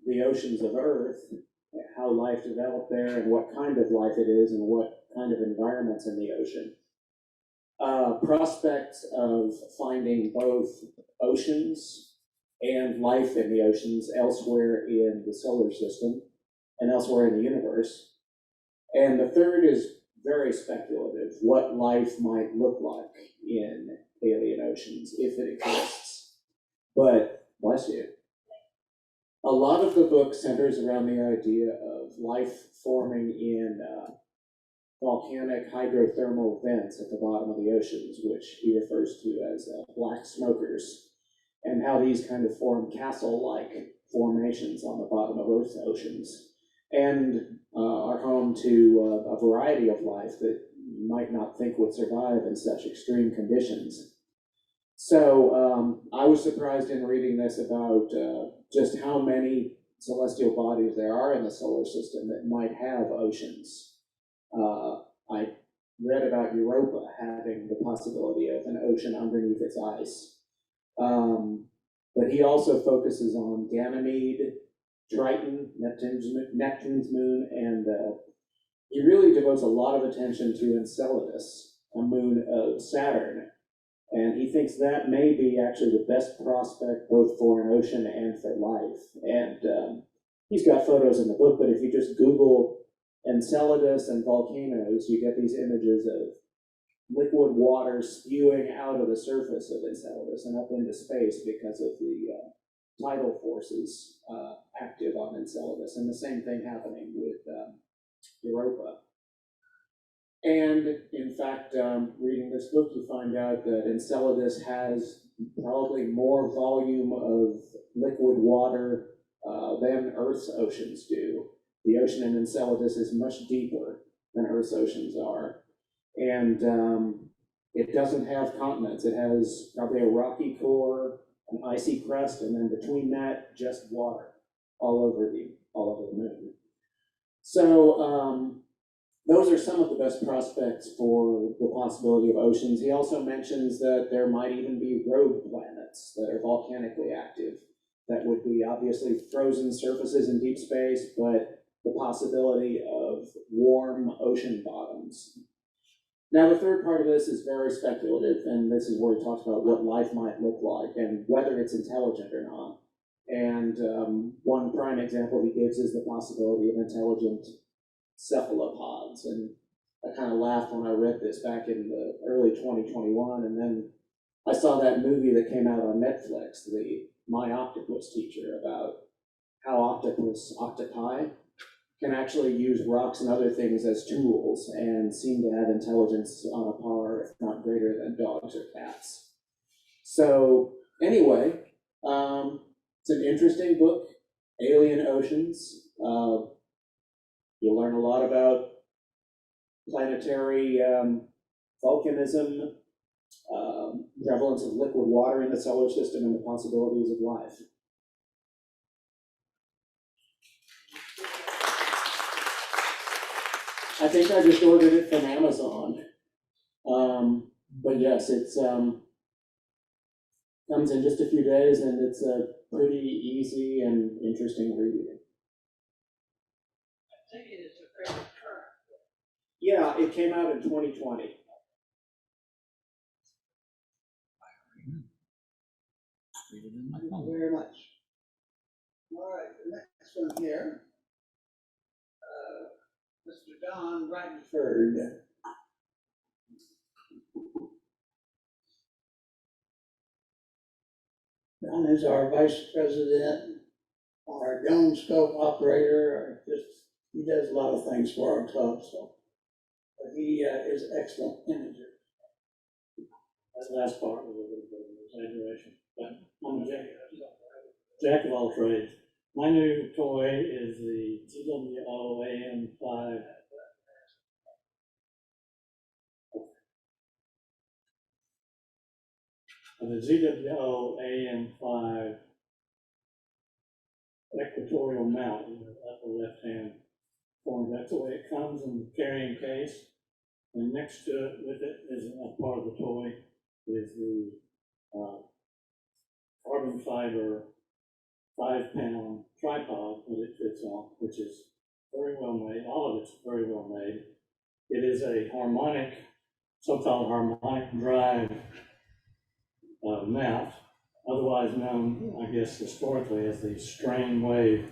the oceans of Earth, how life developed there, and what kind of life it is, and what kind of environments in the ocean. Prospects of finding both oceans and life in the oceans elsewhere in the solar system and elsewhere in the universe. And the third is very speculative, what life might look like in alien oceans, if it exists. But, bless you. a lot of the book centers around the idea of life forming in volcanic hydrothermal vents at the bottom of the oceans, which he refers to as black smokers, and how these kind of form castle-like formations on the bottom of Earth's oceans, and are home to a variety of life that you might not think would survive in such extreme conditions. So I was surprised in reading this about just how many celestial bodies there are in the solar system that might have oceans. I read about Europa having the possibility of an ocean underneath its ice. But he also focuses on Ganymede, Triton, Neptune's moon, and he really devotes a lot of attention to Enceladus, a moon of Saturn. And he thinks that may be actually the best prospect both for an ocean and for life. And he's got photos in the book, but if you just Google Enceladus and volcanoes, you get these images of liquid water spewing out of the surface of Enceladus and up into space because of the tidal forces active on Enceladus, and the same thing happening with Europa. And in fact, reading this book, you find out that Enceladus has probably more volume of liquid water than Earth's oceans do. The ocean in Enceladus is much deeper than Earth's oceans are. And it doesn't have continents. It has probably a rocky core, an icy crust, and then between that, just water all over the moon. So those are some of the best prospects for the possibility of oceans. He also mentions that there might even be rogue planets that are volcanically active. That would be obviously frozen surfaces in deep space, but the possibility of warm ocean bottoms. Now, the third part of this is very speculative, and this is where he talks about what life might look like and whether it's intelligent or not. And one prime example he gives is the possibility of intelligent cephalopods. And I kind of laughed when I read this back in the early 2021, and then I saw that movie that came out on Netflix, the My Octopus Teacher, about how octopi, can actually use rocks and other things as tools and seem to have intelligence on a par, if not greater, than dogs or cats. So anyway, it's an interesting book, Alien Oceans. You'll learn a lot about planetary volcanism, prevalence of liquid water in the solar system, and the possibilities of life. I think I just ordered it from Amazon. But yes, it's comes in just a few days, and it's a pretty easy and interesting read. I think it is a fairly current. Yeah, it came out in 2020. Read it in my Thank phone. you very much. All right, the next one here. Mr. Don Bradford. Don is our vice president, our dome scope operator, he does a lot of things for our club, so. But he is excellent imager. That last part was a little bit of an exaggeration, but I'm a jack of all trades. My new toy is the GWO AM5. The GWO AM5 equatorial mount in the upper left-hand corner. That's the way it comes in the carrying case. And next to it, with it, is a part of the toy, is the carbon fiber 5-pound tripod that it fits on, which is very well made. All of it's very well made. It is a harmonic, so-called harmonic drive mount, otherwise known, I guess, historically as the strain wave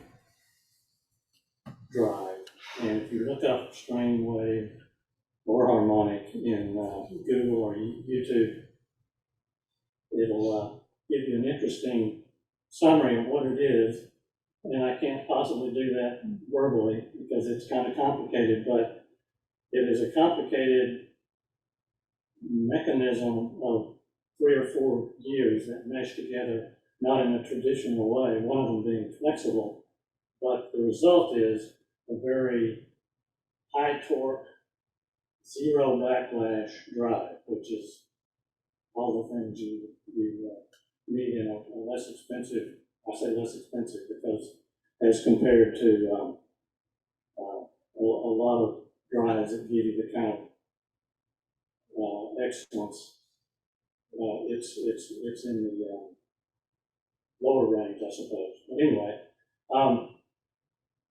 drive. And if you look up strain wave or harmonic in Google or YouTube, it'll give you an interesting summary of what it is. and I can't possibly do that verbally because it's kind of complicated, but it is a complicated mechanism of 3 or 4 gears that mesh together, not in a traditional way, one of them being flexible, but the result is a very high torque, zero backlash drive, which is all the things you need in a less expensive, I say less expensive because as compared to a lot of drives that give you the kind of excellence, it's in the lower range, I suppose. But anyway,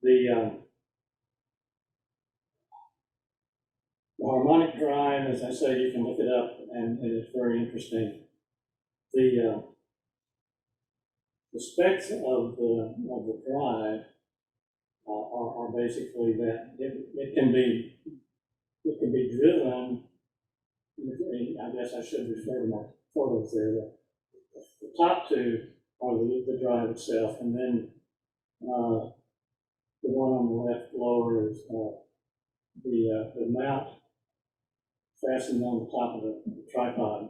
the harmonic drive, as I say, you can look it up, and it's very interesting. The specs of the drive are basically that it can be driven. I guess I should refer to my photos there. The top two are the drive itself, and then the one on the left lower is the mount fastened on the top of the tripod.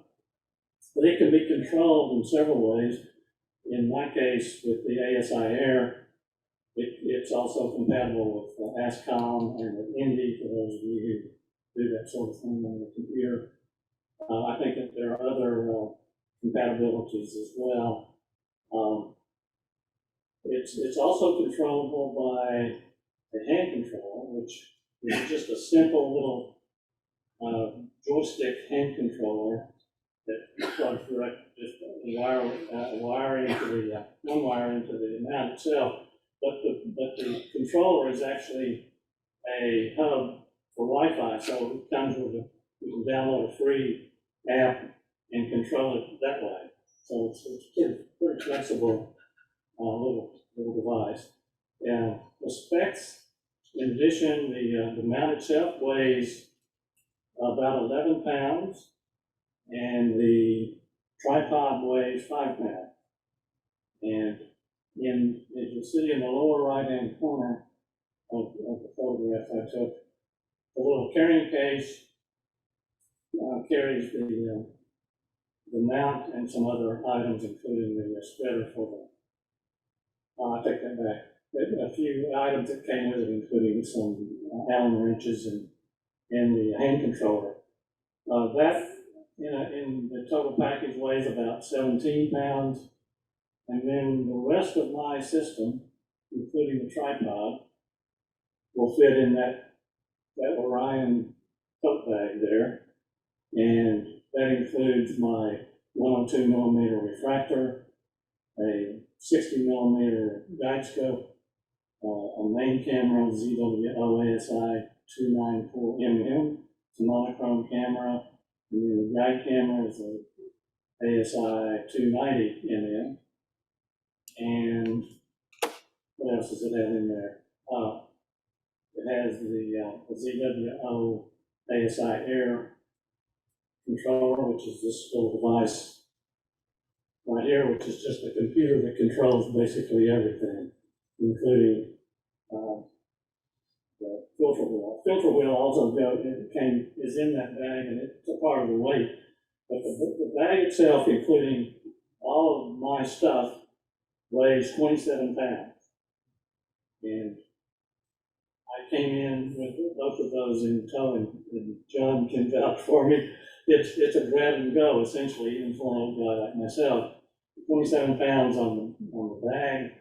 But it can be controlled in several ways. In my case, with the ASI Air, it's also compatible with ASCOM and with Indy, for those of you who do that sort of thing on the computer. I think that there are other compatibilities as well. It's also controllable by a hand control, which is just a simple little joystick hand controller that plugs direct, just wire into the one wire into the mount itself. But the controller is actually a hub for Wi-Fi, so it comes with you can download a free app and control it that way. So it's pretty flexible little device. And the specs, in addition, the mount itself weighs about 11 pounds, and the tripod weighs 5 pounds. And as you see in the lower right-hand corner of the photograph I took, the little carrying case carries the mount and some other items, including the spreader for the, I take that back, a few items that came with it, including some Allen wrenches and the hand controller. That in the total package weighs about 17 pounds, and then the rest of my system, including the tripod, will fit in that Orion tote bag there, and that includes my 102 millimeter refractor, a 60 millimeter guide scope, a main camera, ZWO ASI 294mm, it's a monochrome camera, and then the guide camera is a ASI 290mm, and what else does it have in there? It has the ZWO ASI Air controller, which is this little device right here, which is just a computer that controls basically everything, including the filter wheel. Filter wheel also is in that bag, and it's a part of the weight. But the bag itself, including all of my stuff, weighs 27 pounds. And I came in with both of those in tow, and John can vouch for me. It's a grab and go, essentially, even for an old guy like myself. 27 pounds on the bag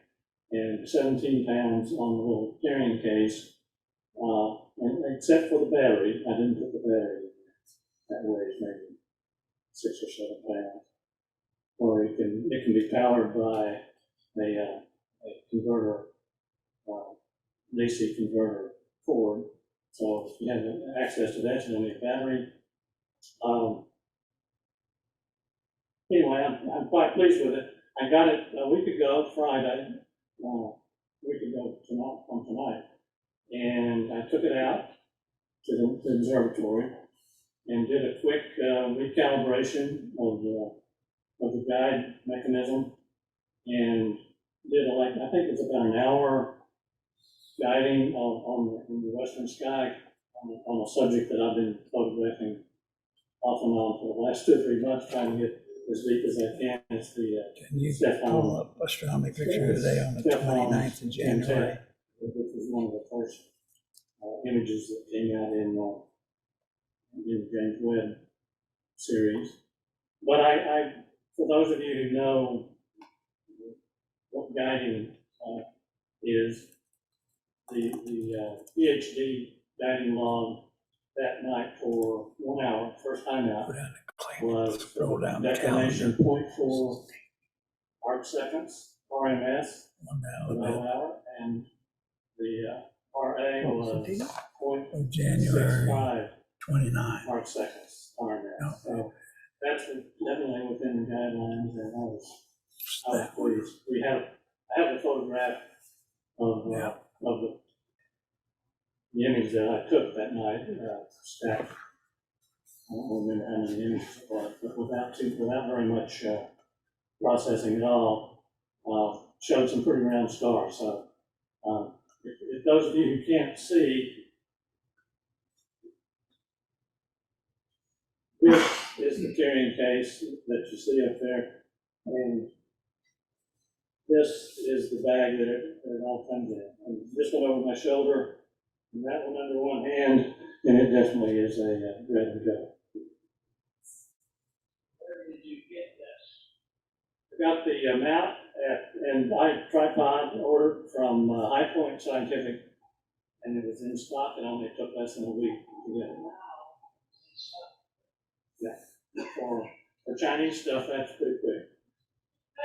and 17 pounds on the little carrying case. And except for the battery, I didn't put the battery in there. That weighs maybe 6 or 7 pounds. Or it can be powered by a converter, DC converter cord. So if you have access to that, you don't need a battery. Anyway, I'm quite pleased with it. I got it a week ago, Friday, from tonight. And I took it out to the observatory and did a quick recalibration of the guide mechanism. And did like, I think it's about an hour guiding on the western sky on a subject that I've been photographing off and on for the last 2 or 3 months, trying to get as deep as I can. It's the Can you Stefan. pull up astronomy picture today on the Stefan 29th of January? Which was one of the first images that came out in the James Webb series. But I, for those of you who know what guiding is, the PhD guiding log that night for 1 hour, first time out, Go down to claim, was scroll down the declination calendar. 0.4 arc seconds, RMS, 1 for the hour whole hour, and the RA What was the was date? 0.65 of January 29. arc seconds, RMS. No. So that's definitely within the guidelines, and I was pleased. I have a photograph of the image that I took that night, stacked. I don't remember how many images it was, but without very much processing at all, showed some pretty round stars. So if those of you who can't see, this is the carrying case that you see up there, and this is the bag that it all comes in. And this one over my shoulder, and that one under one hand, and it definitely is a ready to go. Where did you get this? I got the mount and tripod ordered from High Point Scientific, and it was in stock and only took less than a week to get it. Yeah, for Chinese stuff, that's pretty quick.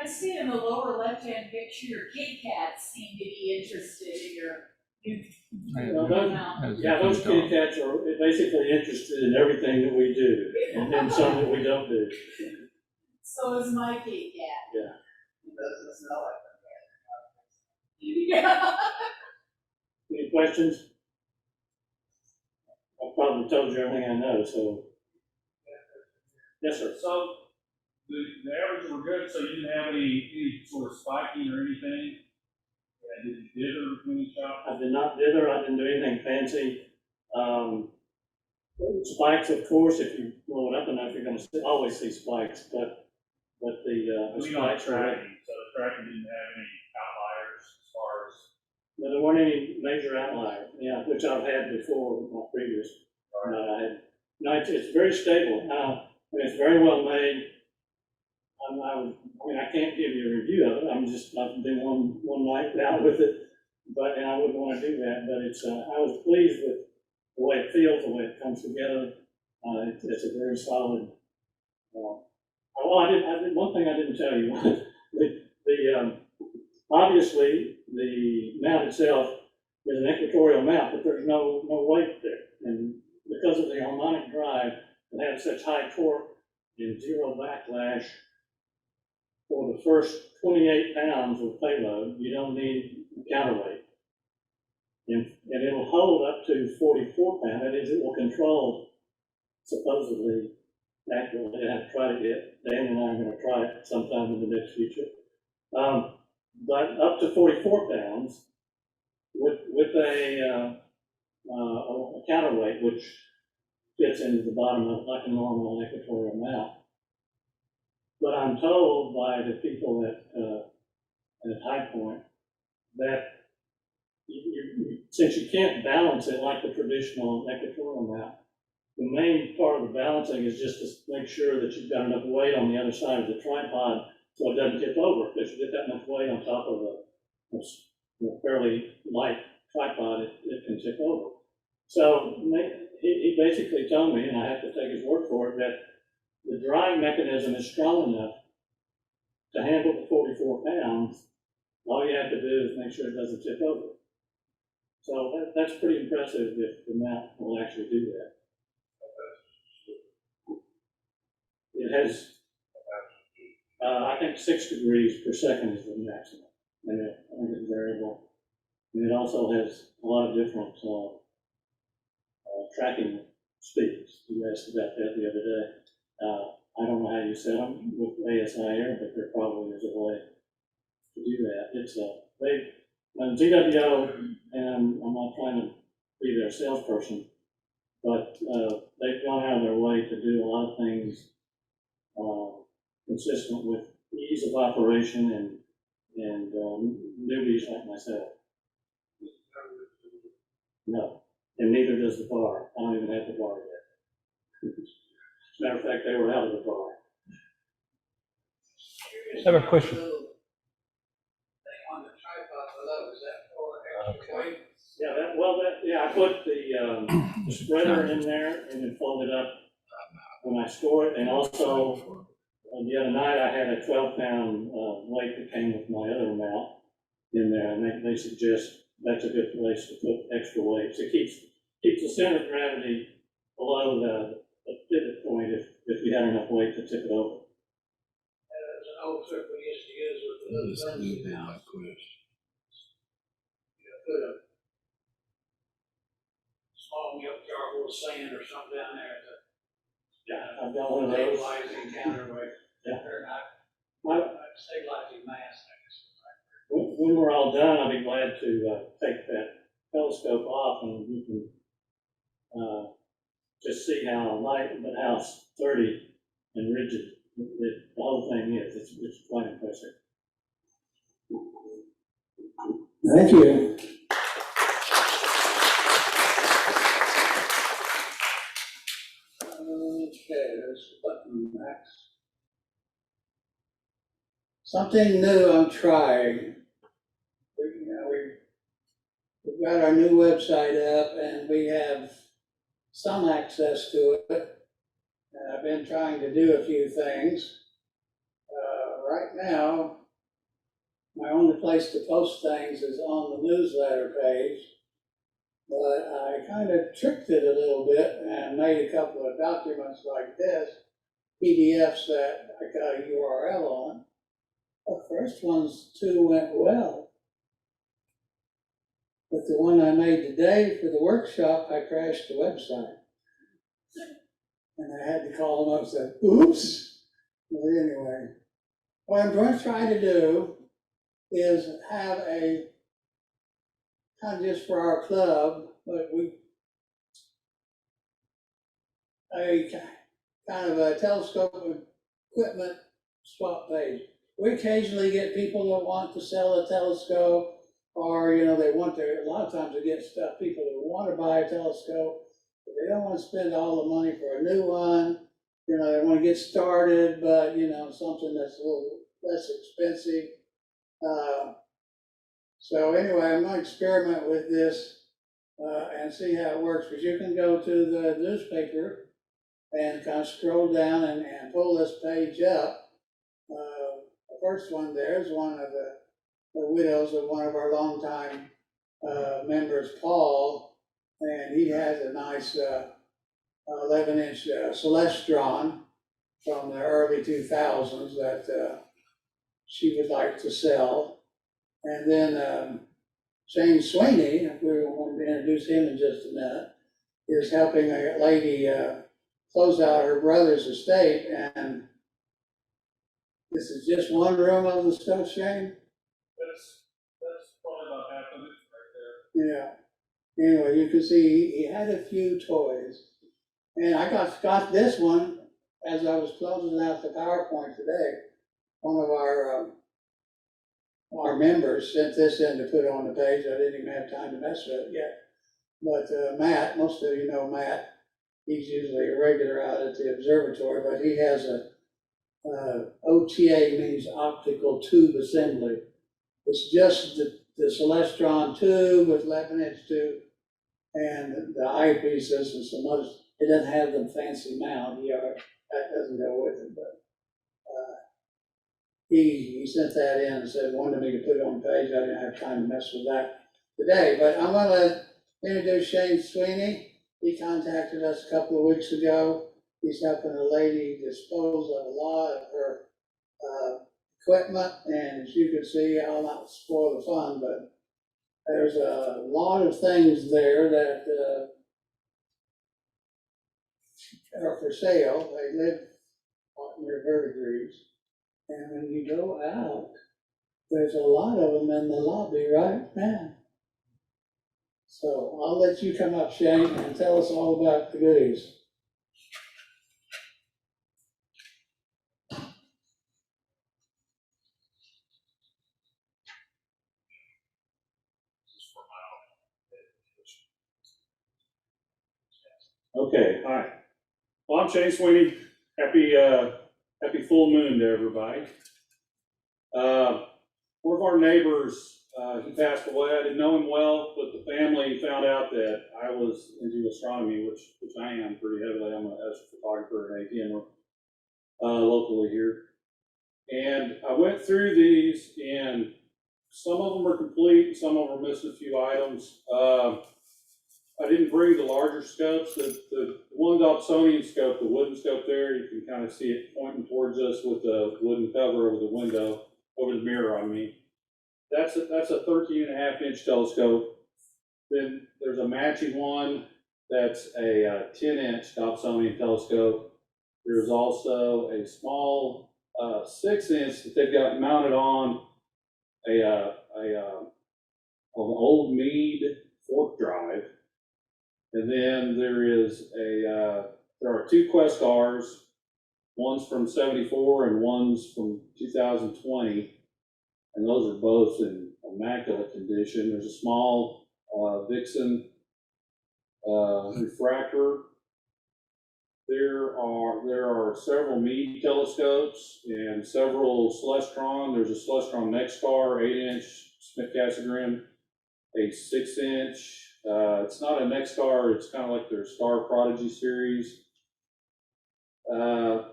I see in the lower left-hand picture, your kitty cats seem to be interested in your new mount. Those kitty cats are basically interested in everything that we do, and then some that we don't do. So is my kitty cat. Yeah. It doesn't smell like them. Yeah. Any questions? I've probably told you everything I know, so. Yes, sir. So the averages were good, so you didn't have any sort of spiking or anything? Did you dither between each shot? I did not dither, I didn't do anything fancy. Spikes, of course, if you blow it up enough, you're gonna always see spikes, but the spikes were. Tracking, so the tracking didn't have any outliers as far as. No, there weren't any major outliers, yeah, which I've had before with my previous. No, it's very stable. It's very well made. I can't give you a review of it. I've been one night out with it, and I wouldn't want to do that. But I was pleased with the way it feels, the way it comes together. It's a very solid. One thing I didn't tell you. Obviously the mount itself is an equatorial mount, but there's no weight there, and because of the harmonic drive, it has such high torque and zero backlash. For the first 28 pounds of payload, you don't need counterweight. And it'll hold up to 44 pounds. That is, it will control supposedly accurately. I haven't tried it yet. Dan and I are going to try it sometime in the near future. But up to 44 pounds with a counterweight, which fits into the bottom of like a normal equatorial mount. But I'm told by the people at High Point that since you can't balance it like the traditional equatorial mount, the main part of the balancing is just to make sure that you've got enough weight on the other side of the tripod so it doesn't tip over. If you get that much weight on top of a fairly light tripod, it can tip over. So he basically told me, and I have to take his word for it, that the drive mechanism is strong enough to handle the 44 pounds. All you have to do is make sure it doesn't tip over. So that's pretty impressive if the mount will actually do that. It has, I think 6 degrees per second is the maximum. And I think it's variable. And it also has a lot of different tracking speeds. You asked about that the other day. I don't know how you set them with ASI Air, but there probably is a way to do that. It's GWO, and I'm not trying to be their salesperson, but they've gone out of their way to do a lot of things consistent with ease of operation and newbies like myself. No, and neither does the bar. I don't even have the bar yet. As a matter of fact, they were out of the bar. I have a question. Thing on the tripod below, is that for extra weight? Yeah, I put the spreader in there and then fold it up when I store it. And also, the other night I had a 12-pound weight that came with my other mount in there, and they suggest that's a good place to put extra weights. It keeps the center of gravity below the pivot point if you have enough weight to tip it over. There's an old trick we used to use with the little Lindsay mounts. Put a small milk jar full of sand or something down there to. Yeah, I've got one of those. Stabilizing counterweight. Yeah. They're not stabilizing mass. When we're all done, I'll be glad to take that telescope off and you can just see how light, but how sturdy and rigid the whole thing is. It's quite impressive. Thank you. Okay, there's the button, Max. Something new I'm trying. We've got our new website up and we have some access to it. And I've been trying to do a few things. Right now, my only place to post things is on the newsletter page. But I kind of tricked it a little bit and made a couple of documents like this, PDFs that I got a URL on. The first ones two went well. But the one I made today for the workshop, I crashed the website. And I had to call them up and say, oops. But anyway, what I'm going to try to do is have a, not just for our club, but a kind of a telescope equipment swap page. We occasionally get people that want to sell a telescope, or, they want to, a lot of times we get people that want to buy a telescope, but they don't want to spend all the money for a new one. They want to get started, but, something that's a little less expensive. So anyway, I'm going to experiment with this and see how it works, because you can go to the newspaper and kind of scroll down and pull this page up. The first one there is one of the widows of one of our longtime members, Paul, and he has a nice 11-inch Celestron from the early 2000s that she would like to sell. And then Shane Sweeney, if we want to introduce him in just a minute, is helping a lady close out her brother's estate. And this is just one room of the stuff, Shane? That's probably about half of it right there. Yeah. Anyway, you can see he had a few toys. And I got this one as I was closing out the PowerPoint today. One of our members sent this in to put on the page. I didn't even have time to mess with it yet. But Matt, most of you know Matt, he's usually a regular out at the observatory, but he has a OTA, means optical tube assembly. It's just the Celestron tube with 11-inch tube and the eyepieces and some others. It doesn't have the fancy mount, that doesn't go with it, but he sent that in and said, wanted me to put it on the page. I didn't have time to mess with that today, but I'm gonna introduce Shane Sweeney. He contacted us a couple of weeks ago. He's helping a lady dispose of a lot of her equipment, and as you can see, I'll not spoil the fun, but there's a lot of things there that are for sale. They live near Verdigris. And when you go out, There's a lot of them in the lobby right now. So I'll let you come up, Shane, and tell us all about the goodies. Okay, hi. Well, I'm Shane Sweeney. Happy full moon to everybody. One of our neighbors, he passed away. I didn't know him well, but the family found out that I was into astronomy, which I am pretty heavily. I'm an astrophotographer and ATM locally here. And I went through these, and some of them are complete, some of them are missing a few items. I didn't bring the larger scopes. The one Dobsonian scope, the wooden scope there, you can kind of see it pointing towards us with the wooden cover over the window, over the mirror, I mean. That's a 13.5-inch telescope. Then there's a matching one that's a 10-inch Dobsonian telescope. There's also a small 6-inch that they've got mounted on an old Meade fork drive. And then there are two Questars, one's from '74 and one's from 2020, and those are both in immaculate condition. There's a small Vixen refractor. There are several Meade telescopes and several Celestron. There's a Celestron NexStar 8-inch Smith-Cassegrain, a 6-inch. It's not a NexStar, it's kind of like their Star Prodigy series.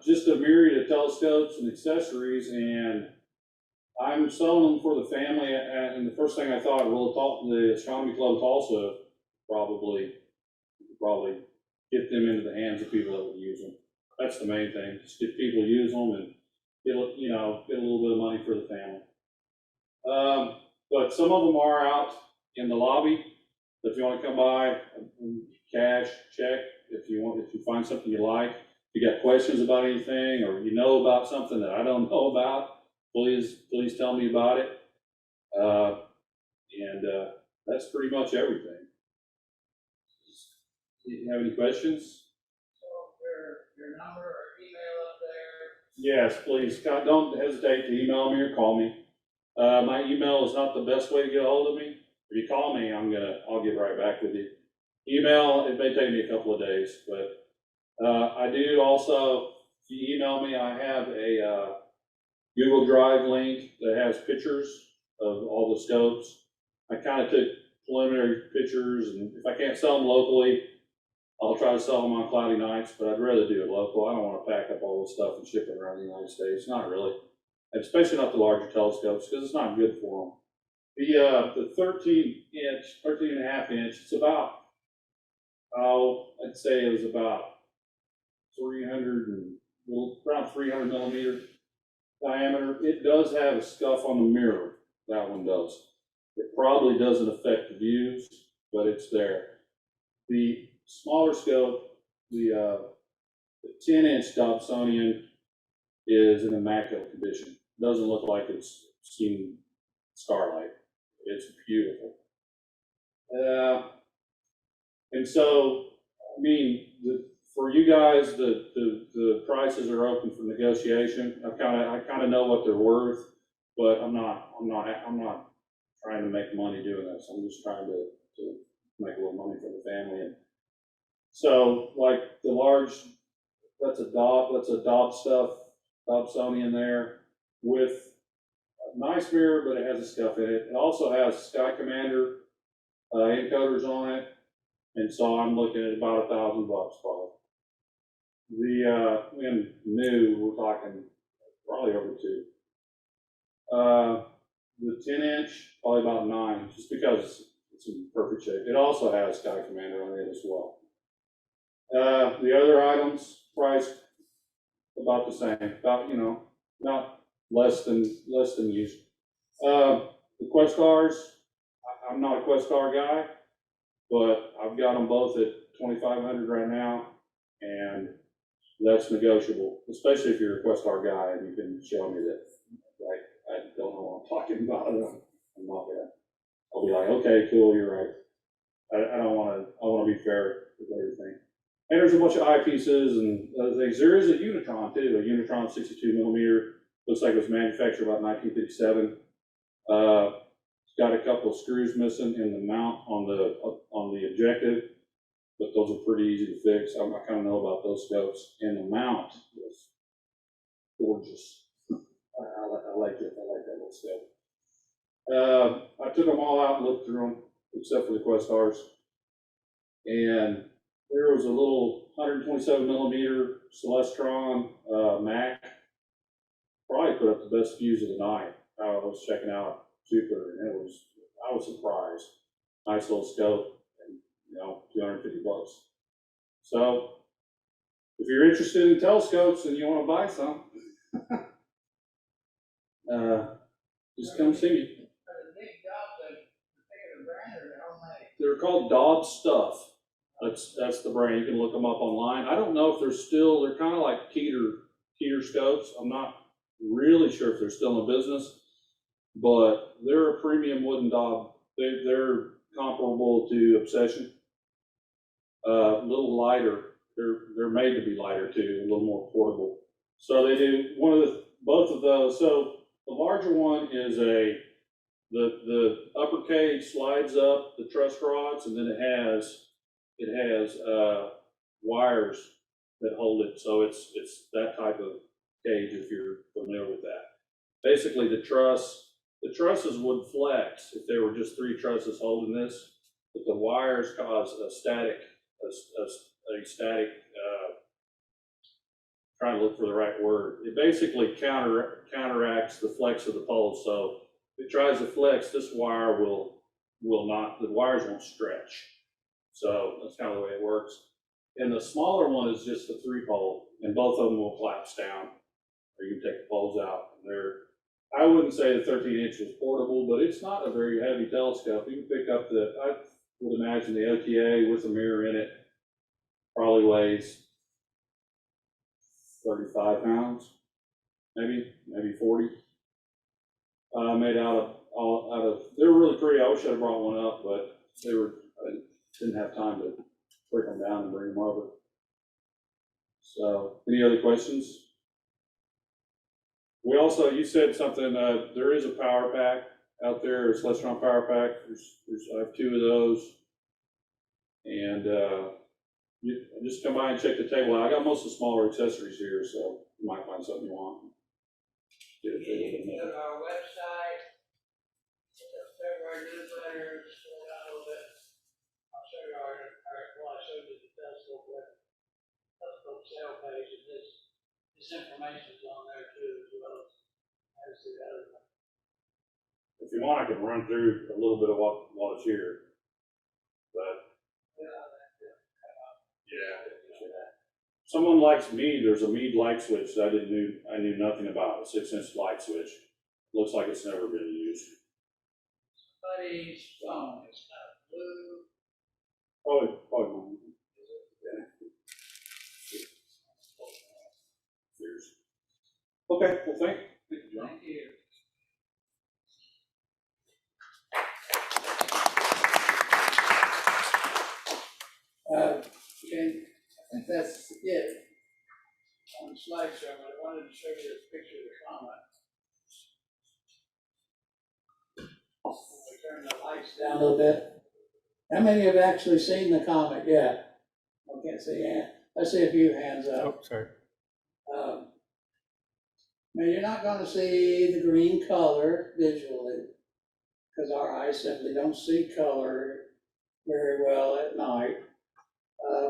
Just a myriad of telescopes and accessories, and I'm selling them for the family. And the first thing I thought, well, the Astronomy Club Tulsa probably get them into the hands of people that would use them. That's the main thing. Just get people to use them and get a little bit of money for the family. But some of them are out in the lobby. If you want to come by, cash, check, if you find something you like, if you got questions about anything, or you know about something that I don't know about, please tell me about it. And that's pretty much everything. Do you have any questions? So your number or email up there? Yes, please. Don't hesitate to email me or call me. My email is not the best way to get a hold of me. If you call me, I'll get right back with you. Email, it may take me a couple of days, but I do also, if you email me, I have a Google Drive link that has pictures of all the scopes. I kind of took preliminary pictures, and if I can't sell them locally, I'll try to sell them on cloudy nights, but I'd rather do it local. I don't want to pack up all this stuff and ship it around the United States. Not really, especially not the larger telescopes, because it's not good for them. The 13.5-inch, it's about, I'd say it was about 300 millimeter diameter. It does have a scuff on the mirror. That one does. It probably doesn't affect the views, but it's there. The smaller scope, the 10-inch Dobsonian is in immaculate condition. Doesn't look like it's seen starlight. It's beautiful. And so, I mean, for you guys, the prices are open for negotiation. I kind of know what they're worth, but I'm not trying to make money doing this. I'm just trying to make a little money for the family. And so, like the large, that's a Dobsonian there with a nice mirror, but it has a scuff in it. It also has Sky Commander encoders on it, and so I'm looking at about $1,000 probably. In new, we're talking probably over $2,000. The 10-inch, probably about $9,000, just because it's in perfect shape. It also has Sky Commander on it as well. The other items priced about the same, about not less than used. The Questars, I'm not a Questar guy, but I've got them both at $2,500 right now, and that's negotiable, especially if you're a Questar guy and you can show me that. Like, I don't know what I'm talking about. I'm not gonna, I'll be like, okay, cool, you're right. I don't wanna, I wanna be fair with everything. And there's a bunch of eyepieces and other things. There is a Unitron too, a Unitron 62 millimeter. Looks like it was manufactured about 1957. It's got a couple of screws missing in the mount on the objective, but those are pretty easy to fix. I kind of know about those scopes. And the mount was gorgeous. I like it. I like that little scope. I took them all out and looked through them, except for the Questars. And there was a little 127 millimeter Celestron Mac. Probably put up the best fuse of the night. I was checking out Jupiter, and I was surprised. Nice little scope, and $250. So, if you're interested in telescopes and you want to buy some, just come see me. They're called Dobbs Stuff. That's the brand. You can look them up online. I don't know if they're kind of like Keter scopes. I'm not really sure if they're still in business, but they're a premium wooden Dob. They're comparable to Obsession. A little lighter. They're made to be lighter too, a little more portable. So they do both of those. So the larger one is the upper cage slides up the truss rods, and then it has wires that hold it. So it's that type of cage, if you're familiar with that. Basically, the trusses would flex if there were just 3 trusses holding this, but the wires cause a static, trying to look for the right word. It basically counteracts the flex of the pole. So if it tries to flex, this wire will not, the wires won't stretch. So that's kind of the way it works. And the smaller one is just the 3-pole, and both of them will collapse down, or you can take the poles out. I wouldn't say the 13-inch is portable, but it's not a very heavy telescope. You can pick up I would imagine the OTA with a mirror in it probably weighs 35 pounds, maybe 40. Made out of, they're really pretty. I wish I'd brought one up, but I didn't have time to break them down and bring them over. So, any other questions? We also, you said something, there is a power pack out there, a Celestron power pack. I have 2 of those. And you just come by and check the table out. I got most of the smaller accessories here, so you might find something you want. You can go to our website, February newsletters, slow down a little bit. I'll show you I showed you the telescope sale page, and this information's on there too, as well as the other one. If you want, I can run through a little bit of what is here. But yeah. Someone likes Meade. There's a Meade light switch that I knew nothing about. A 6-inch light switch. Looks like it's never been used. Somebody's phone is kind of blue. Probably mine. Okay, well, thank you, John. Thank you. Okay, I think that's it on the slideshow, but I wanted to show you this picture of the comet. We turn the lights down a little bit. How many have actually seen the comet yet? I can't see hand. I see a few hands up. Oh, sorry. Now, you're not going to see the green color visually, because our eyes simply don't see color very well at night.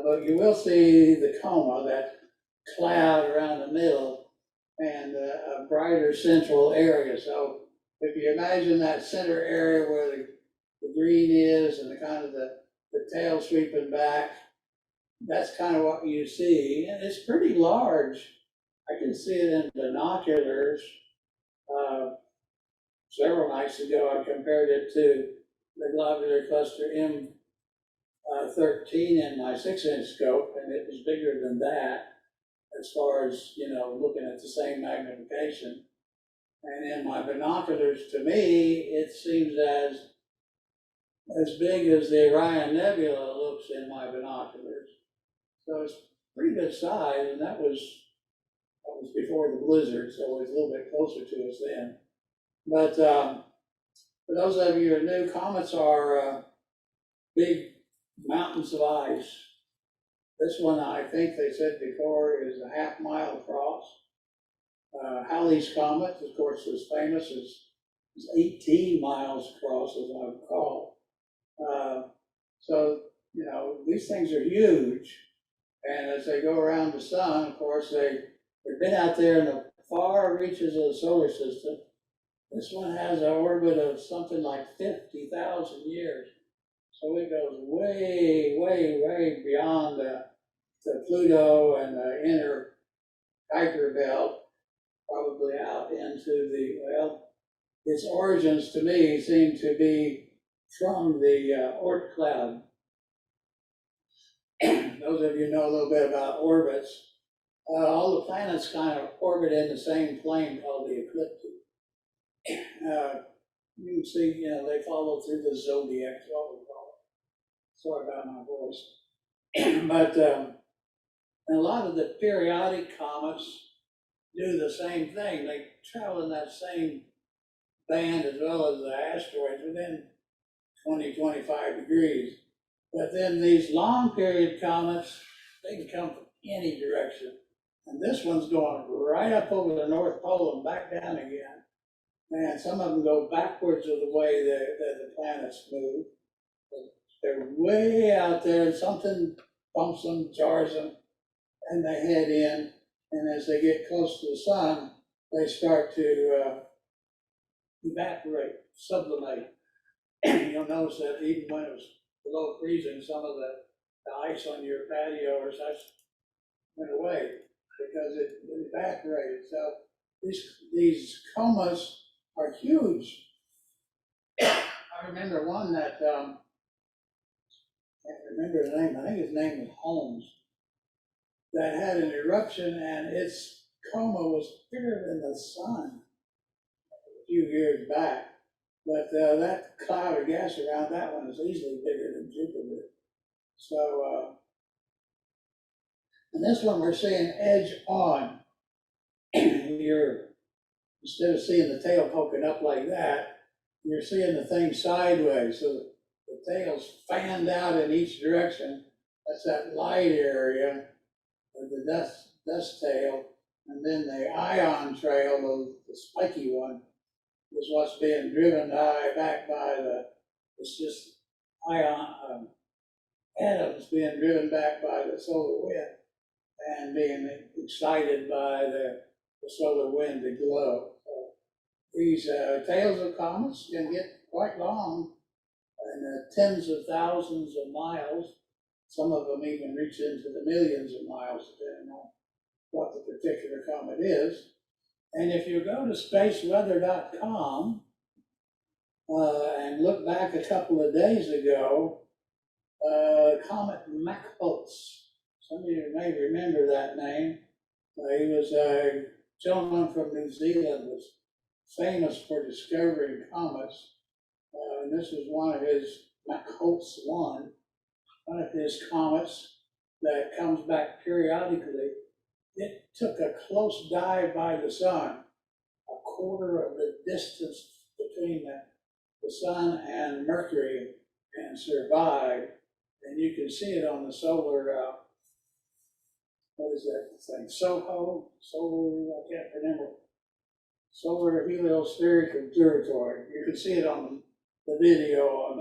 But you will see the coma, that cloud around the middle, and a brighter central area. So if you imagine that center area where the green is and the kind of the tail sweeping back, that's kind of what you see. And it's pretty large. I can see it in binoculars. Several nights ago, I compared it to the globular cluster M13 in my 6-inch scope, and it was bigger than that as far as, looking at the same magnification. And in my binoculars, to me, it seems as big as the Orion Nebula looks in my binoculars. So it's pretty good size, and that was before the blizzard, so it was a little bit closer to us then. But for those of you who are new, comets are big mountains of ice. This one, I think they said before, is a half-mile across. Halley's Comet, of course, is famous, is 18 miles across, as I recall. So, you know, these things are huge. And as they go around the sun, of course, they've been out there in the far reaches of the solar system. This one has an orbit of something like 50,000 years. So it goes way, way, way beyond the Pluto and the inner Kuiper belt, probably out into the, well, its origins to me seem to be from the Oort cloud. Those of you know a little bit about orbits. All the planets kind of orbit in the same plane called the ecliptic. You can see, you know, they follow through the zodiac, is what we call it. Sorry about my voice. But a lot of the periodic comets do the same thing. They travel in that same band as well as the asteroids within 20, 25 degrees. But then these long period comets, they can come from any direction. And this one's going right up over the North Pole and back down again. And some of them go backwards of the way that the planets move. They're way out there, and something bumps them, jars them, and they head in. And as they get close to the sun, they start to evaporate, sublimate. You'll notice that even when it was below freezing, some of the ice on your patio or such went away because it evaporated. So these comas are huge. I remember one that, I can't remember his name, I think his name was Holmes, that had an eruption, and its coma was bigger than the sun a few years back. But that cloud of gas around that one is easily bigger than Jupiter. So, and this one we're seeing edge on. Instead of seeing the tail poking up like that, you're seeing the thing sideways. So the tail's fanned out in each direction. That's that light area, or the dust tail. And then the ion trail, the spiky one, is what's being driven back by it's just atoms being driven back by the solar wind and being excited by the solar wind to glow. So these tails of comets can get quite long, and tens of thousands of miles. Some of them even reach into the millions of miles, depending on what the particular comet is. And if you go to spaceweather.com and look back a couple of days ago, Comet Machholz, some of you may remember that name. He was a gentleman from New Zealand, was famous for discovering comets. And this was one of his, Machholz 1, one of his comets that comes back periodically. It took a close dive by the sun, a quarter of the distance between the sun and Mercury, and survived. And you can see it on the solar, what is that thing? Solar, I can't remember. Solar Heliospheric Observatory. You can see it on the video on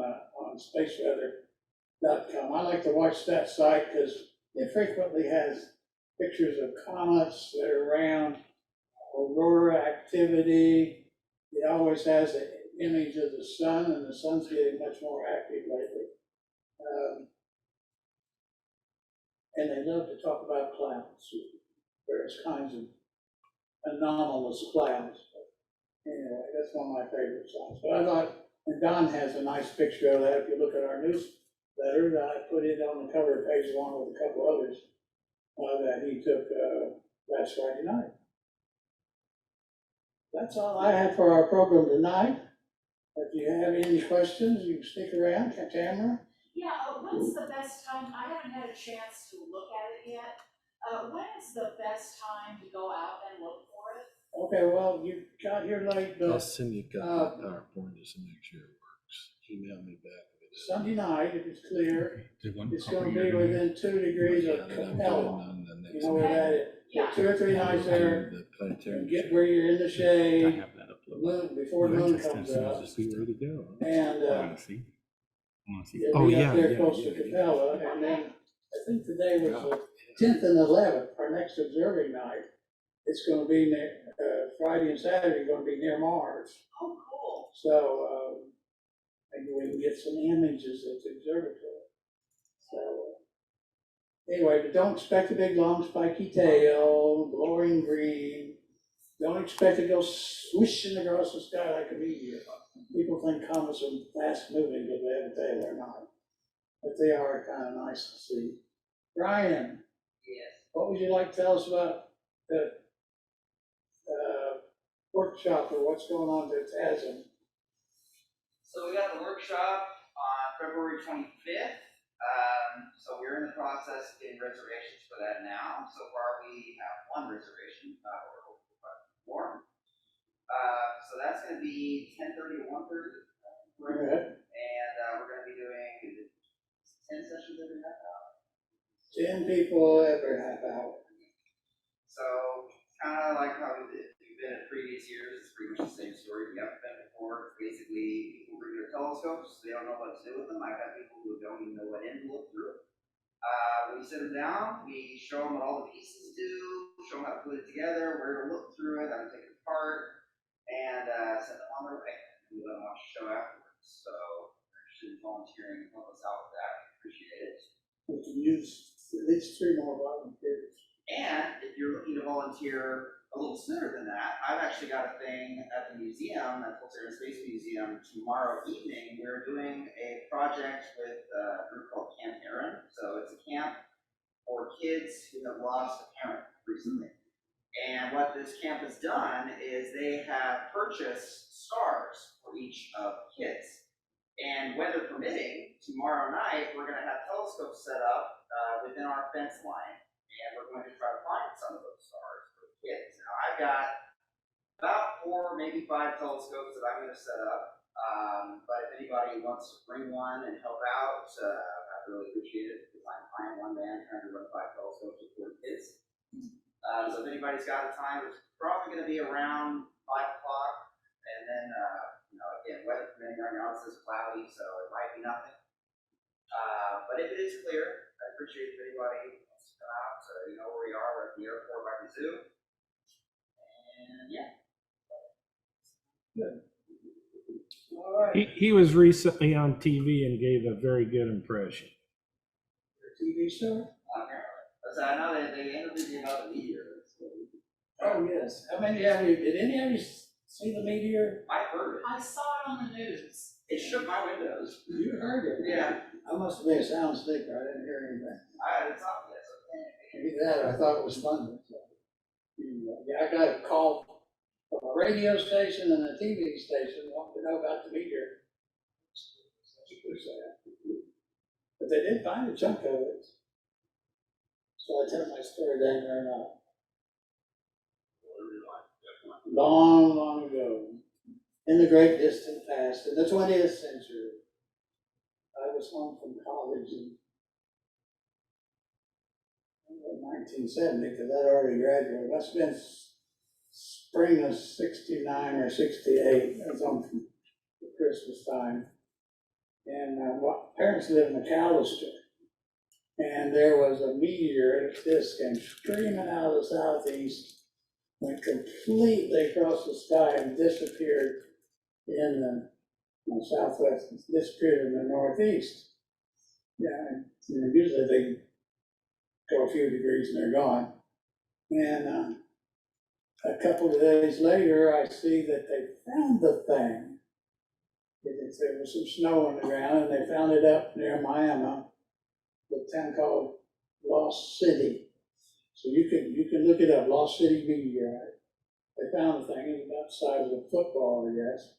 spaceweather.com. I like to watch that site because it frequently has pictures of comets that are around, aurora activity. It always has an image of the sun, and the sun's getting much more active lately. And they love to talk about clouds, various kinds of anomalous clouds. But anyway, that's one of my favorite sites. But I thought, and Don has a nice picture of that. If you look at our newsletter, that I put it on the cover page along with a couple others that he took last Friday night. That's all I have for our program tonight. If you have any questions, you can stick around, Tamara. Yeah, when's the best time, I haven't had a chance to look at it yet. When is the best time to go out and look for it? Okay, well, you got here late, I'll but send you a copy of PowerPoint just to make sure it works. Email me back. Sunday night, if it's clear, Did one it's copy gonna you're be doing? within 2 degrees of Yeah, that I'm Capella. doing on the You next know where meeting. that is? Yeah. 2 or 3 nights there, The planetarium. and get where you're in the I shade, have that uploaded. moon, before the Well, moon interesting. comes So up. just be ready to go. And, I wanna see. I wanna see. you'll Oh, be yeah, up there yeah, close yeah, to yeah. Capella, and then, I think today was the 10th and 11th, our next observing night. It's gonna be near, Friday and Saturday, gonna be near Mars. Oh, cool. So, maybe we can get some images at the observatory. So, anyway, but don't expect a big, long, spiky tail, glowing green. Don't expect to go swishing across the sky like a meteor. People think comets are fast moving, but they have a tail, they're not. But they are kind of nice to see. Brian, Yes. what would you like to tell us about the workshop or what's going on at TASM? So we got the workshop on February 25th. So we're in the process of getting reservations for that now. So far we have one reservation, we're hoping for more. So that's gonna be 10:30 to 1:30. Good. And we're gonna be doing, is it 10 sessions every half hour? 10 people every half hour. So kind of like how we've been in previous years, it's pretty much the same story. We haven't been before. Basically, people bring their telescopes, they don't know what to do with them. I've had people who don't even know what end to look through. When we sit them down, we show them what all the pieces do, show them how to put it together, where to look through it, how to take it apart, and send them on their way. We let them watch the show afterwards. So if you're interested in volunteering to help us out with that, we appreciate it. We can use at least 3 more volunteers. And if you're looking to volunteer a little sooner than that, I've actually got a thing at the museum, at Fulton Air and Space Museum, tomorrow evening. We're doing a project with a group called Camp Aaron. So it's a camp for kids who have lost a parent recently. And what this camp has done is they have purchased stars for each of the kids. And weather permitting, tomorrow night, we're gonna have telescopes set up within our fence line. And we're going to try to find some of those stars for the kids. Now, I've got about 4, maybe 5 telescopes that I'm going to set up. But if anybody wants to bring one and help out, I'd really appreciate it because I'm one man trying to run 5 telescopes with 4 kids. So if anybody's got a time, it's probably going to be around 5 o'clock. And then, again, weather permitting right now, it says cloudy, so it might be nothing. But if it is clear, I appreciate if anybody wants to come out. So you know where we are. We're at the airport by the zoo. And yeah. Good. All right. He was recently on TV and gave a very good impression. TV show? So I know they interviewed you about the meteor. Oh, yes. How many have you, did any of you see the meteor? I heard it. I saw it on the news. It shook my windows. You heard it? Yeah. I must have been a sound sleeper. I didn't hear anything. I had it up yet. Maybe that, I thought it was fun. Yeah, I got a call from a radio station and a TV station wanting to know about the meteor. But they did find a chunk of it. So I tell my story down there now. Long, long ago, in the great distant past, in the 20th century, I was home from college in 1970, because I'd already graduated. Must have been spring of 69 or 68. I was home from Christmas time. And my parents lived in McAllister. And there was a meteor, and this came screaming out of the southeast, went completely across the sky and disappeared in the southwest, disappeared in the northeast. Yeah, and usually they go a few degrees and they're gone. And a couple of days later, I see that they found the thing. There was some snow on the ground, and they found it up near Miami, the town called Lost City. So you can look it up, Lost City meteorite. they found the thing, it was about the size of a football, I guess.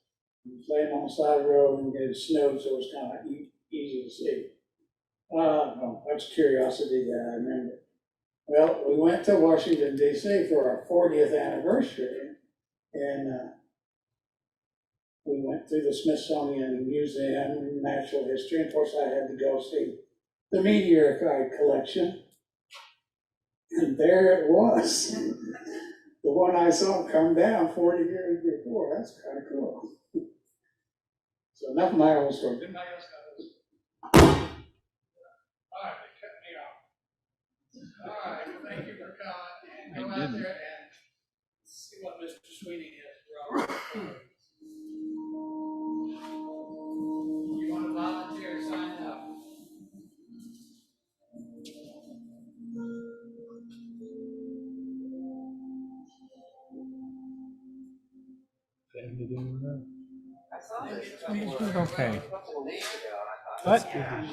It was laying on the side of the road and it snowed, so it was kind of easy to see. No, that's curiosity that I remember. Well, we went to Washington DC for our 40th anniversary, and we went through the Smithsonian Museum, Natural History, and of course I had to go see the meteorite collection. And there it was, the one I saw come down 40 years before. That's kind of cool. So enough of my own story. Didn't I ask that? All right, they cut me off. All right, well, thank you for coming. And go out there and see what Mr. Sweeney has brought. You want to volunteer, sign up. Okay. a couple of weeks ago, and I thought, What? yeah,